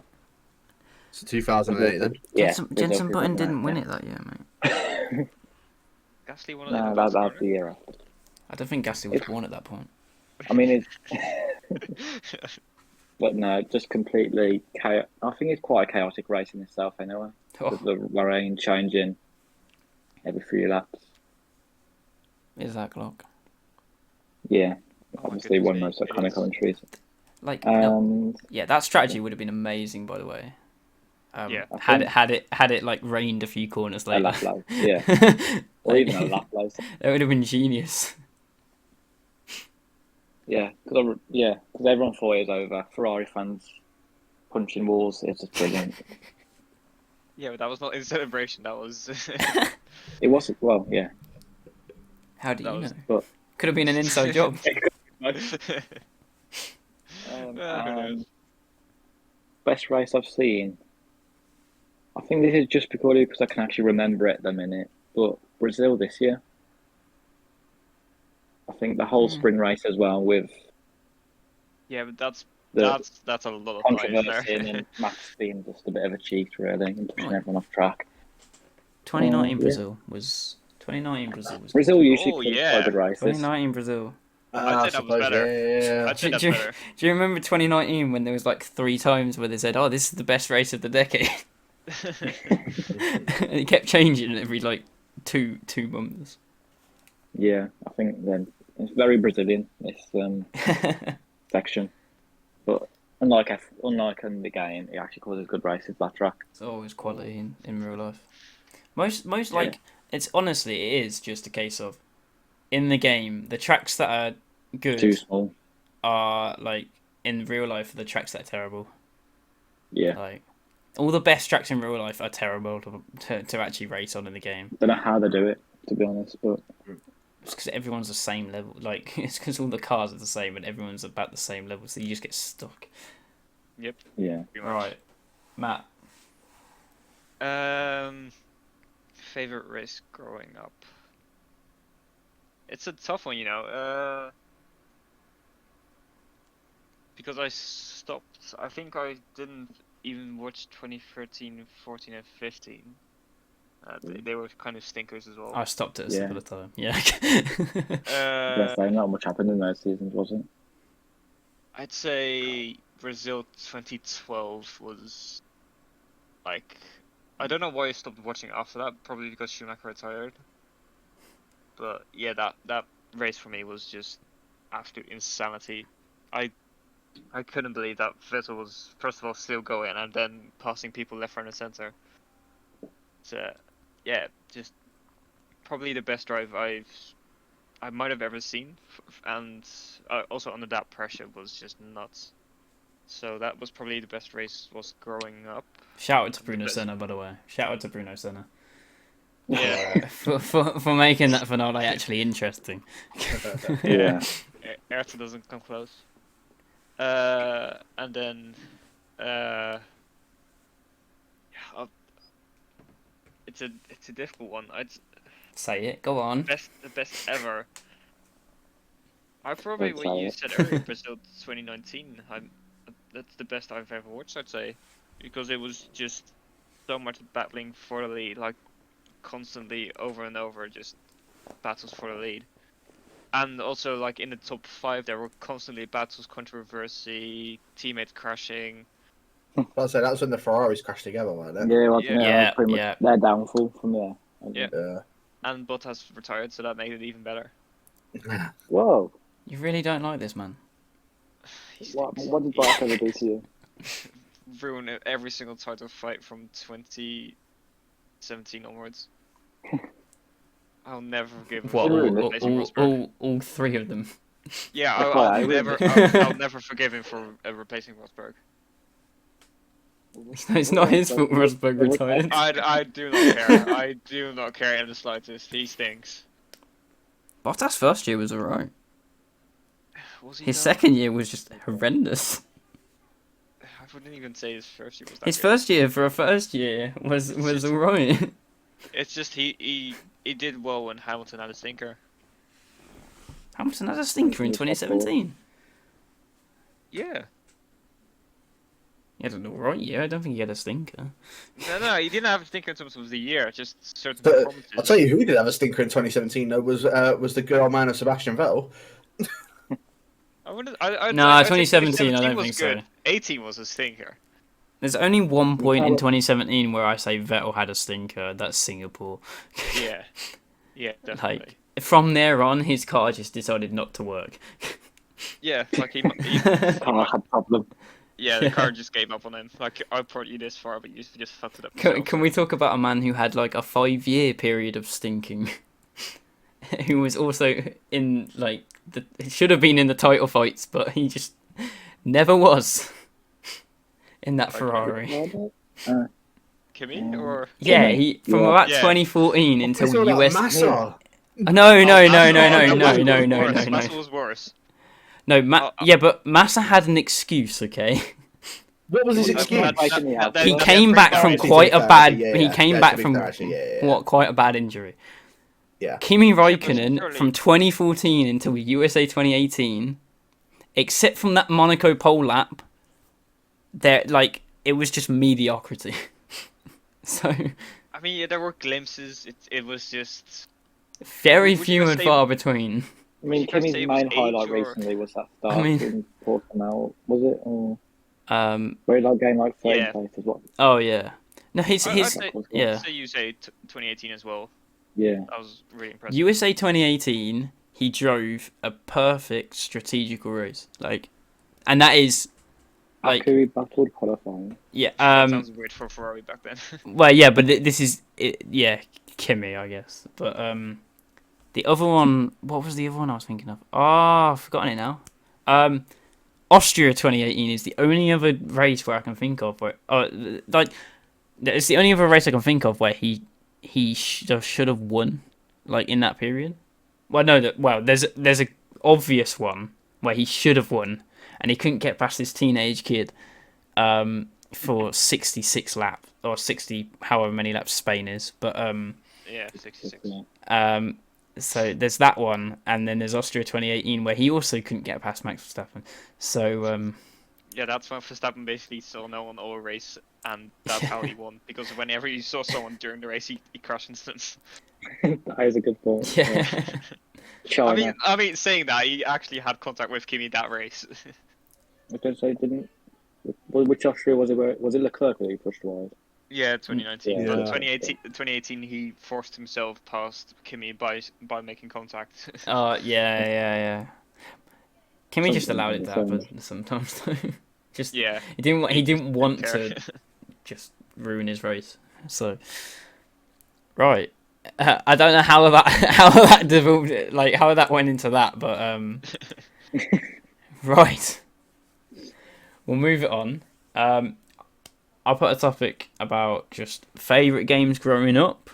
So 2008 then. Yeah, Jenson Button 2008, didn't win yeah. it that year, mate. Gasly won it. No, in that's Barcelona. the year after. I don't think Gasly was born at that point. I mean, but no, just completely chaos. I think it's quite a chaotic race in itself, anyway. With Oh, the rain changing every few laps. is that Glock? Yeah, Oh my obviously one of goodness those me, iconic it is. commentaries. Like, no, And yeah, that strategy would have been amazing, by the way. Yeah. I Had it like rained a few corners a later. lap later, yeah, or Like, even a lap later. That would have been genius. Yeah, because everyone thought it was over. Ferrari fans punching walls. It's just brilliant. Yeah, but that was not in celebration. That was. It wasn't well, yeah. How do That you was- know? But Could have been an inside job. Who knows? and best race I've seen. I think this is just because I can actually remember it at the minute. But Brazil this year. I think the whole spring race as well with Yeah, but that's the that's a lot of controversy bias and there. then Max being just a bit of a cheat really and pushing Right. everyone off track. 2019 yeah. Brazil was. 2019 Brazil was. Brazil usually Oh, qualifies yeah. good races. 2019 Brazil. I'd say that was better. Yeah. I'd say that's Do, better. do you remember 2019 when there was like 3 times where they said, "Oh, this is the best race of the decade," and it kept changing every like two months. Yeah, I think then it's very Brazilian this section, but unlike in the game, it actually causes good races that track. It's always quality in real life. Most Yeah. like it's honestly it is just a case of in the game the tracks that are good Too small. are like in real life the tracks that are terrible. Yeah, Like all the best tracks in real life are terrible to actually race on in the game. don't know how they do it to be honest, but It's because everyone's the same level. Like it's because all the cars are the same and everyone's about the same level, so you just get stuck. yeah. Pretty much. Right, Matt. Favorite race growing up. It's a tough one, because I stopped. I think I didn't even watch 2013, 14, and 15. They were kind of stinkers as well. I stopped at a Yeah. similar time. Yeah. Yes, not much happened in those seasons, was it? I'd say Brazil 2012 was like I don't know why I stopped watching after that. Probably because Schumacher retired. But yeah, that race for me was just absolute insanity. I couldn't believe that Vettel was first of all still going and then passing people left, right, and center. So yeah, just probably the best drive I might have ever seen, and also under that pressure was just nuts. So that was probably the best race was growing up. Shout out to Bruno Best. Senna, by the way. Shout out to Bruno Senna Yeah, for making that finale actually interesting. Yeah. Ayrton doesn't come close. And then it's a difficult one. I'd Say it. Go on. the best ever. I probably Don't what say you it. said earlier, Brazil 2019. That's the best I've ever watched, I'd say, because it was just so much battling for the lead, like constantly over and over, just battles for the lead. And also, like in the top 5, there were constantly battles, controversy, teammates crashing. I'll say that was when the Ferraris crashed together, weren't Yeah, well, Yeah. Yeah, pretty much yeah. their downfall from there. Yeah. they? And Bottas retired, so that made it even better. Yeah. Whoa! You really don't like this man. He What stinks. did Bottas ever do to you? Ruin every single title fight from 2017 onwards. I'll never forgive him. What? for ruined it. replacing Rosberg. All 3 of them. Yeah, That's why I I'll ruined never, it. I'll never forgive him for replacing Rosberg. It's not his fault Rosberg retired. I do not care. I do not care in the slightest. He stinks. Bottas' first year was alright. Was he His though? second year was just horrendous. I wouldn't even say his first year was that His good. first year for a first year was alright. It's just he did well when Hamilton had a stinker. Hamilton had a stinker in 2017. Yeah. He had an alright year. I don't think he had a stinker. No, he didn't have a stinker in terms of the year. Just certain But performances. I'll tell you who did have a stinker in 2017 though was the good old man of Sebastian Vettel. Nah, 2017, I don't was think good. so. 18 was a stinker. There's only one point in 2017 where I say Vettel had a stinker. That's Singapore. Yeah. Yeah, definitely. Like, from there on, his car just decided not to work. Yeah, like he Car had problem. yeah, the car just gave up on him. Like, I brought you this far, but you just fucked it up yourself. Can we talk about a man who had like a 5-year period of stinking? Who was also in like he should have been in the title fights, but he just never was in that Okay. Ferrari. Kimi or Yeah, he from Yeah. about Yeah. 2014 It's until all about US. Massa. No, Massa no. was worse. No, Oh, yeah, but Massa had an excuse, okay? What was his Well, excuse? He came back from Actually, quite to a be fair, bad. yeah, He yeah. came Yeah, back to be from fair, actually, yeah. what quite a bad injury. Yeah. Kimi but Raikkonen surely- from 2014 until USA 2018, except from that Monaco pole lap, there like it was just mediocrity. So I mean, yeah, there were glimpses. It was just very Would you few guys and say- far between. I mean, Would you guys Kimmy's say it was main highlight age or- recently was that start I mean- in Portimao, was it? Or Um. where he like gained like 30 Yeah. places? What? Oh yeah. No, his I'd say, yeah. say you say 2018 as well. Yeah. That was really impressive. USA 2018, he drove a perfect strategical race, like, and that is like After he battled qualifying. yeah. That sounds weird for Ferrari back then. Well, yeah, but this is yeah, Kimi, I guess. But the other one, what was the other one I was thinking of? Oh, I've forgotten it now. Austria 2018 is the only other race where I can think of where, like, it's the only other race I can think of where he should have won, like in that period. Well, no, there's a obvious one where he should have won, and he couldn't get past this teenage kid, for 66 laps or 60, however many laps Spain is, but Yeah, 66. so there's that one, and then there's Austria 2018 where he also couldn't get past Max Verstappen. So Yeah, that's when Verstappen basically saw no one all race, and that's how he won. Because whenever you saw someone during the race, he crashed instance. That is a good point. yeah. China. I mean, saying that, he actually had contact with Kimi that race. I don't say didn't. Which Austria was it? Was it Leclerc that he pushed wide? Yeah, 2019. Yeah. But 2018, he forced himself past Kimi by making contact. Yeah. Kimi just Something allowed it to happen understand. sometimes though. Just Yeah. he didn't want care. to ruin his race. So right. I don't know how that developed, like how that went into that, but right. We'll move it on. I'll put a topic about just favourite games growing up.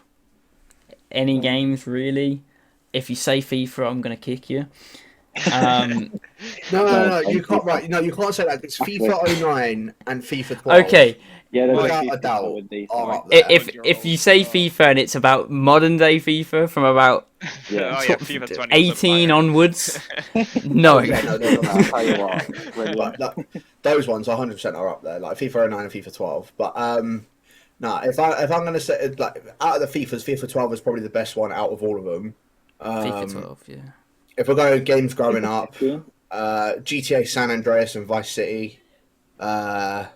Any games really. If you say FIFA, I'm gonna kick you. No, you can't. Right, no, you can't say that. It's FIFA 09 and FIFA 12. Okay, Yeah, there's Without a few a doubt, people with these. are up there. if you say FIFA and it's about modern day FIFA from about Yeah. Oh yeah, FIFA 20. 18 onwards, no. Yeah, no, they're not I'll tell you what. Really, But those ones 100% are up there, like FIFA 09 and FIFA 12. But no, if I'm gonna say like out of the FIFAs, FIFA 12 is probably the best one out of all of them. FIFA 12, yeah. If we go games growing up, yeah. GTA San Andreas and Vice City, Call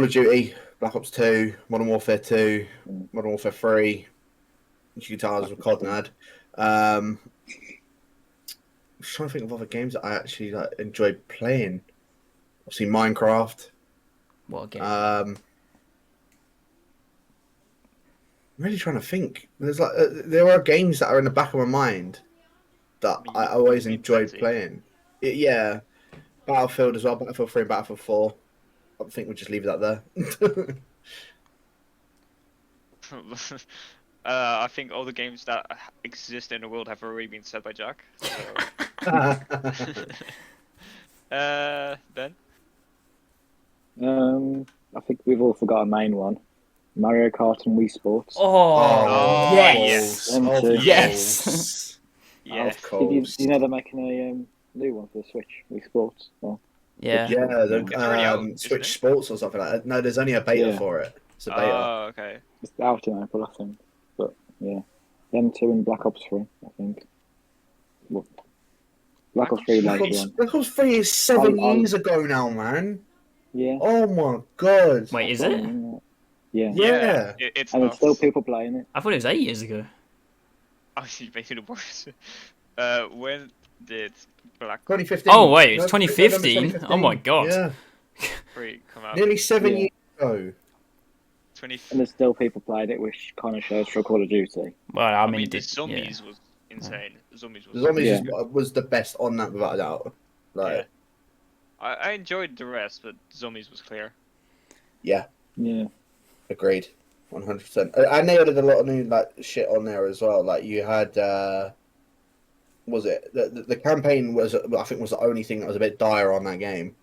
of Duty, Black Ops 2, Modern Warfare 2, Modern Warfare 3, which you can tell I was with COD. I'm just trying to think of other games that I actually enjoyed playing. Obviously, Minecraft. What a game. I'm really trying to think. There's there are games that are in the back of my mind that I always enjoyed playing. Yeah, Battlefield as well, Battlefield 3 and Battlefield 4. I think we'll just leave that there. I think all the games that exist in the world have already been said by Jack. So, Ben? I think we've all forgot a main one. Mario Kart and Wii Sports. Oh, Oh, yes. yes. Them two. Yes. Yeah. Of Did course. you know they're making a new one for the Switch, Wii Sports? Well, Yeah. Yeah, the It's already out, isn't Switch it? Sports or something like that. No, there's only a beta Yeah. for it. It's a beta. Oh, okay. it's out in April, I think. But yeah, them two and Black Ops 3, I think. Well, Black Ops 3 Black later Ops, on. Black Ops 3 is 7 I'll- years ago now, man. Yeah. Oh my god. Wait, is That's what I it? mean, like, yeah. Yeah. It's And not. there's still people playing it. I thought it was 8 years ago. Oh, you made it worse. When did Black 2015. Oh, wait, it's No, 2015? Oh my god. Yeah. 3 come out? Nearly 7 Yeah. years ago. 20. And there's still people playing it, which kind of shows for Call of Duty. Well, I I mean, mean, it the did. zombies was insane. Zombies was. The Zombies Yeah. was the best on that without a doubt. Like, I enjoyed the rest, but zombies was clear. yeah, Yeah. agreed. 100%. And they added a lot of new like shit on there as well. Like you had was it the campaign was I think was the only thing that was a bit dire on that game.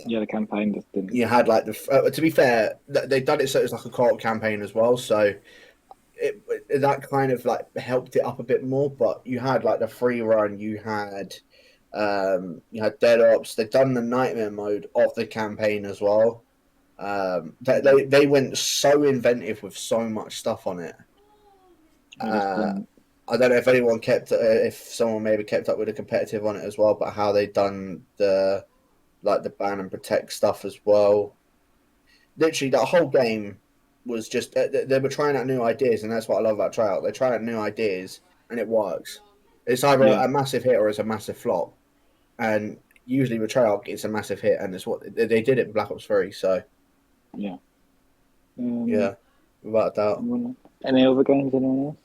Yeah, the campaign just didn't. You had like to be fair, they've done it so it's like a co-op campaign as well, so that kind of like helped it up a bit more. But you had like the free run, you had Dead Ops. They've done the nightmare mode of the campaign as well. They went so inventive with so much stuff on it. They just didn't. I don't know if anyone if someone maybe kept up with the competitive on it as well, but how they done the ban and protect stuff as well. Literally, that whole game was just they were trying out new ideas, and that's what I love about Tryout. They try out new ideas, and it works. It's either Yeah. a massive hit or it's a massive flop, and usually with Tryout, it's a massive hit, and it's what they did it in Black Ops 3. So Yeah. yeah, without a doubt. Any other games, anyone else?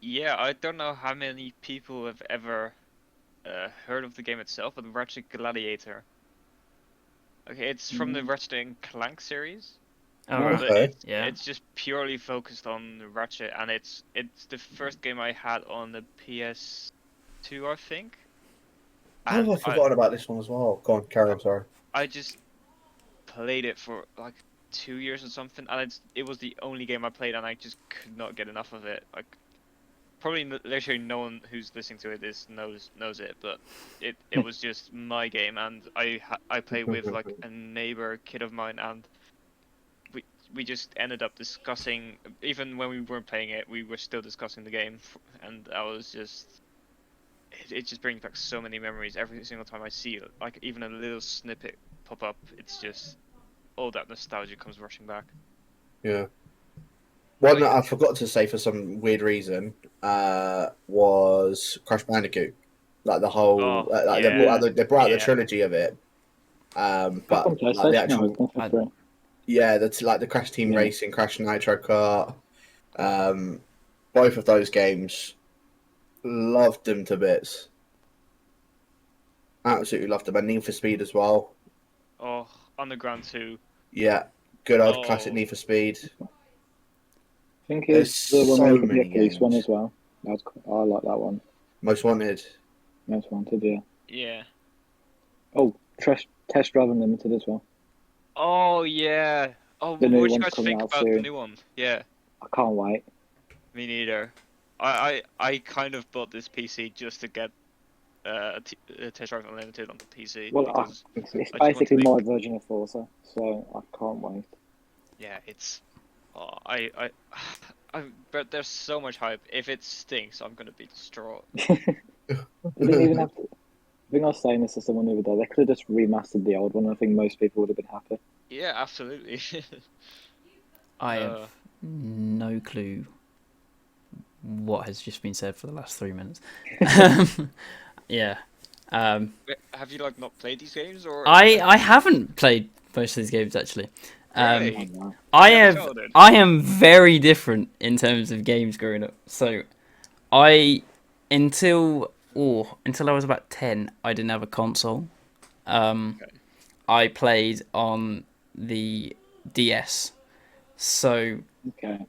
Yeah, I don't know how many people have ever heard of the game itself, but Ratchet Gladiator. Okay, it's from the Ratchet and Clank series. Oh, right. But Okay. Yeah. it's just purely focused on Ratchet, and it's the first game I had on the PS2, I think. And Oh, I've forgotten about this one as well. Go on, carry on. Sorry. I just played it for like 2 years or something, and it was the only game I played, and I just could not get enough of it. Like, probably literally no one who's listening to it knows it, but it was just my game, and I played with like a neighbor kid of mine, and we just ended up discussing. Even when we weren't playing it, we were still discussing the game, and I was just. It just brings back so many memories every single time I see it. Like even a little snippet pop up, it's just all that nostalgia comes rushing back. Yeah. One that I forgot to say for some weird reason was Crash Bandicoot. Like the whole, they brought out the trilogy of it. But Back on like, PlayStation, the actual, no, it's not for free. yeah, that's like the Crash Team Yeah. Racing, Crash Nitro Kart. Both of those games, loved them to bits. Absolutely loved them. And Need for Speed as well. Oh, Underground 2. Yeah, good old classic Oh. Need for Speed. I think There's it's the one so where you can many get police one games. as well. I like that one. Most Wanted. Most Wanted, yeah. Yeah. Oh, Test Drive Unlimited as well. Oh yeah. Oh, The what new do you one's guys coming think out about the soon. new one? Yeah, I can't wait. me neither. I kind of bought this PC just to get Test Drive Unlimited on the PC Well, because it's I just want to basically make- my version of Forza, so I can't wait. yeah, it's. Oh, I but there's so much hype. If it stinks, I'm gonna be distraught. They didn't even have to. I think I was saying this to someone the other day. They could have just remastered the old one. I think most people would have been happy. Yeah, absolutely. I have no clue what has just been said for the last 3 minutes. Yeah. Have you like not played these games or? I haven't played most of these games actually. Really? Oh, wow. I am very different in terms of games growing up. So until I was about 10, I didn't have a console. I played on the DS. So Okay.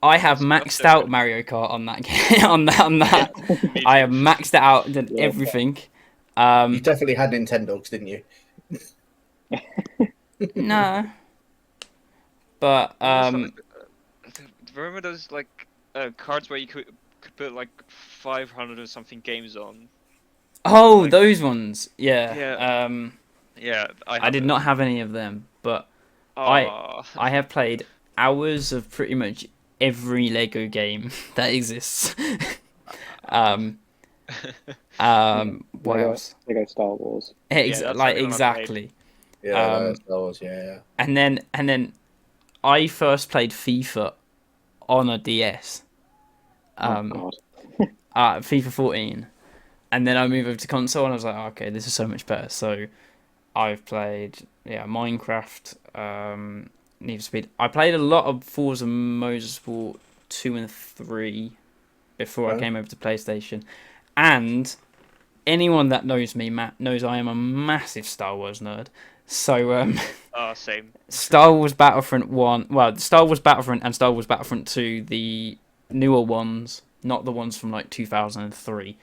I have That's maxed so out good. Mario Kart on that game. on that. Me I too. have maxed it out, done Yeah. everything. You definitely had Nintendogs, didn't you? No, but There's remember those like cards where you could put like 500 or something games on? oh, like- those ones. Yeah. Yeah. Yeah, I did not have any of them, but Oh, I have played hours of pretty much every Lego game that exists. um, what Lego, else? Lego Star Wars. Ex- that's like everyone I played. exactly. Yeah, that was, yeah. And then I first played FIFA on a DS. Oh God. FIFA 14, and then I moved over to console, and I was like, okay, this is so much better. So I've played Minecraft, Need for Speed. I played a lot of Forza Motorsport 2 and 3 before I Right. came over to PlayStation, and anyone that knows me, Matt, knows I am a massive Star Wars nerd. So Oh, same. Star Wars Battlefront 1, well, Star Wars Battlefront and Star Wars Battlefront 2, the newer ones, not the ones from like 2003.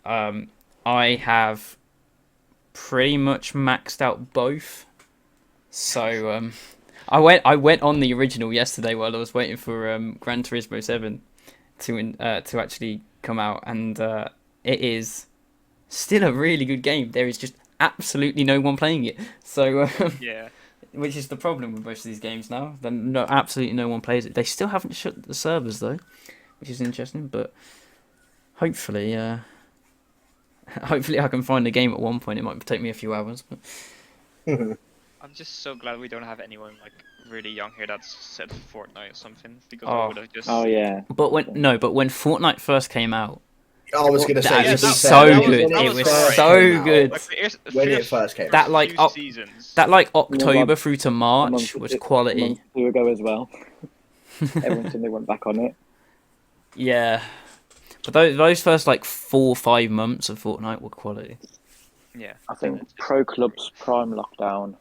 I have pretty much maxed out both. So I went on the original yesterday while I was waiting for Gran Turismo 7 to actually come out, and it is still a really good game. There is just absolutely no one playing it. So Yeah. which is the problem with most of these games now. Then absolutely no one plays it. They still haven't shut the servers though, which is interesting. But hopefully, hopefully I can find a game at one point. It might take me a few hours. But I'm just so glad we don't have anyone like really young here that's said Fortnite or something, because Oh. I would have just. Oh yeah. when Fortnite first came out, I was going to say, that yeah, was to be that- so fair, that was- good. that It was was alright. so came out. good. Like, When it first came out. That, like, few oh, seasons. That like like, October through to A March month was or two- quality. A month or two ago as well. Everyone suddenly went back on it. Yeah, but those first like 4 or 5 months of Fortnite were quality. Yeah. I think Pro Club's Prime Lockdown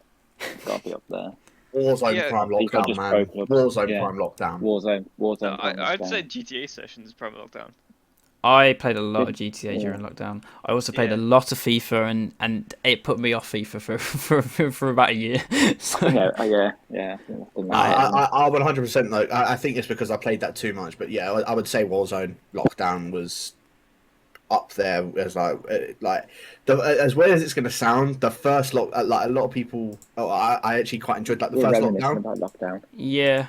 got to be up there. Warzone Yeah. Prime You can't Lockdown, just man. Pro Club. Warzone Yeah. Prime Lockdown. Warzone. No, Prime I'd Lockdown. say GTA Sessions probably lockdown. I played a lot of GTA Yeah. during lockdown. I also played Yeah. a lot of FIFA, and it put me off FIFA for about a year. So Yeah. I think that's the main I 100% though. I think it's because I played that too much, but yeah, I would say Warzone Lockdown was up there as as weird as it's going to sound. The first like a lot of people. Oh, I actually quite enjoyed like the We're first reminiscing lockdown. about lockdown. yeah,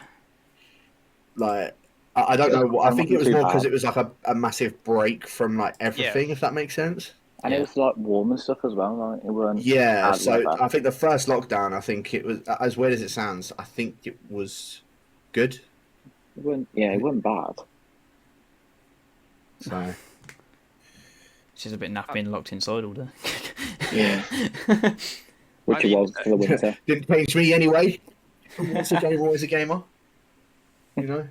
Like I don't know. I think it was Too more because bad. it was like a massive break from like everything. If that makes sense. And Yeah. it was like warm and stuff as well. Like, it weren't. Yeah, bad so weather. I think the first lockdown, I think it was as weird as it sounds. I think it was good. It weren't bad. So it's just a bit naff being locked inside all day. Yeah. Which I mean, it was for the winter. didn't change me anyway. Once a gamer, always a gamer. You know.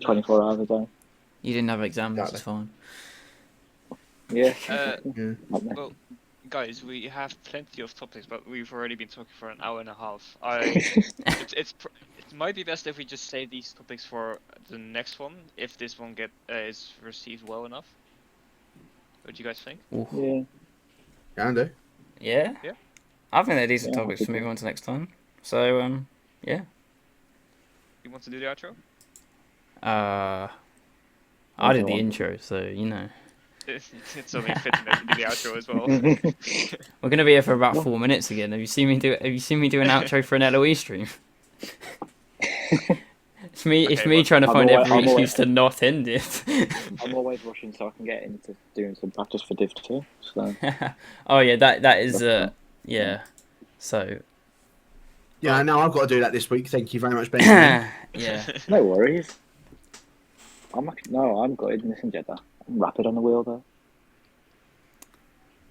24 hours a day. You didn't have exams, Exactly. it's fine. Yeah. Yeah. Well, guys, we have plenty of topics, but we've already been talking for an hour and a half. It might be best if we just save these topics for the next one, if this one is received well enough. What do you guys think? Ooh. Yeah. Can do. Yeah? Yeah. I think they're decent Yeah, topics I to think move on to next time. So, yeah. You want to do the outro? I did the Everyone. intro, so, you know. It's only fitting that you do the outro as well. We're going to be here for about 4 minutes again. Have you seen me do an outro for an LOE stream? It's me Okay, me well, trying to I'm find always- every I'm always- excuse to not end it. I'm always rushing so I can get into doing some practice for Div 2. So, Oh yeah, that is That's yeah. So Yeah, no, I've got to do that this week. Thank you very much, Benjamin. yeah. no worries. I'm good in this in Jeddah. I'm rapid on the wheel though.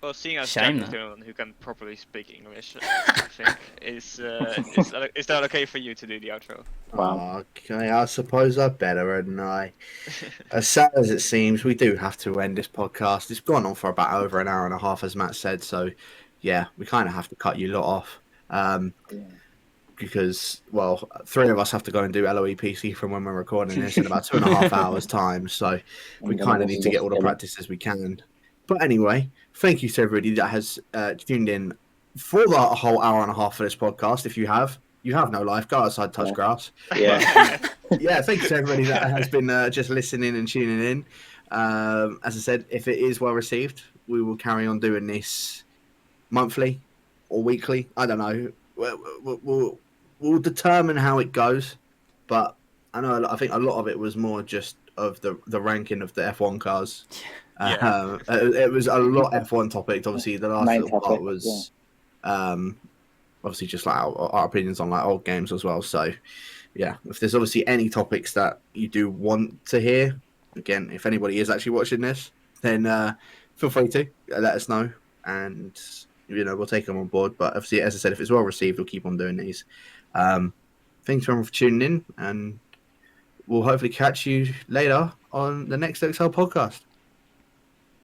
Well, seeing as Shame Jack is that. the one who can properly speak English, I think is that okay for you to do the outro? Wow. Okay, I suppose I better, and as sad as it seems, we do have to end this podcast. It's gone on for about over an hour and a half, as Matt said. So, yeah, we kind of have to cut you lot off. Because, well, 3 of us have to go and do LOEPC from when we're recording this in about 2.5 hours time, so we kind of need to get all the practices we can. But anyway, thank you to everybody that has tuned in for the whole hour and a half of this podcast. If you have no life, go outside, touch grass. Yeah. Yeah, thanks to everybody that has been just listening and tuning in. As I said, if it is well received, we will carry on doing this monthly or weekly. I don't know. We'll determine how it goes, but I think a lot of it was more just of the ranking of the F1 cars. Yeah. It was a lot F1 topic. Obviously, the last Main little topic, part was obviously just like our opinions on like old games as well. So yeah, if there's obviously any topics that you do want to hear, again, if anybody is actually watching this, then feel free to let us know, and we'll take them on board. But obviously, as I said, if it's well received, we'll keep on doing these. Thanks everyone for tuning in, and we'll hopefully catch you later on the next XL podcast.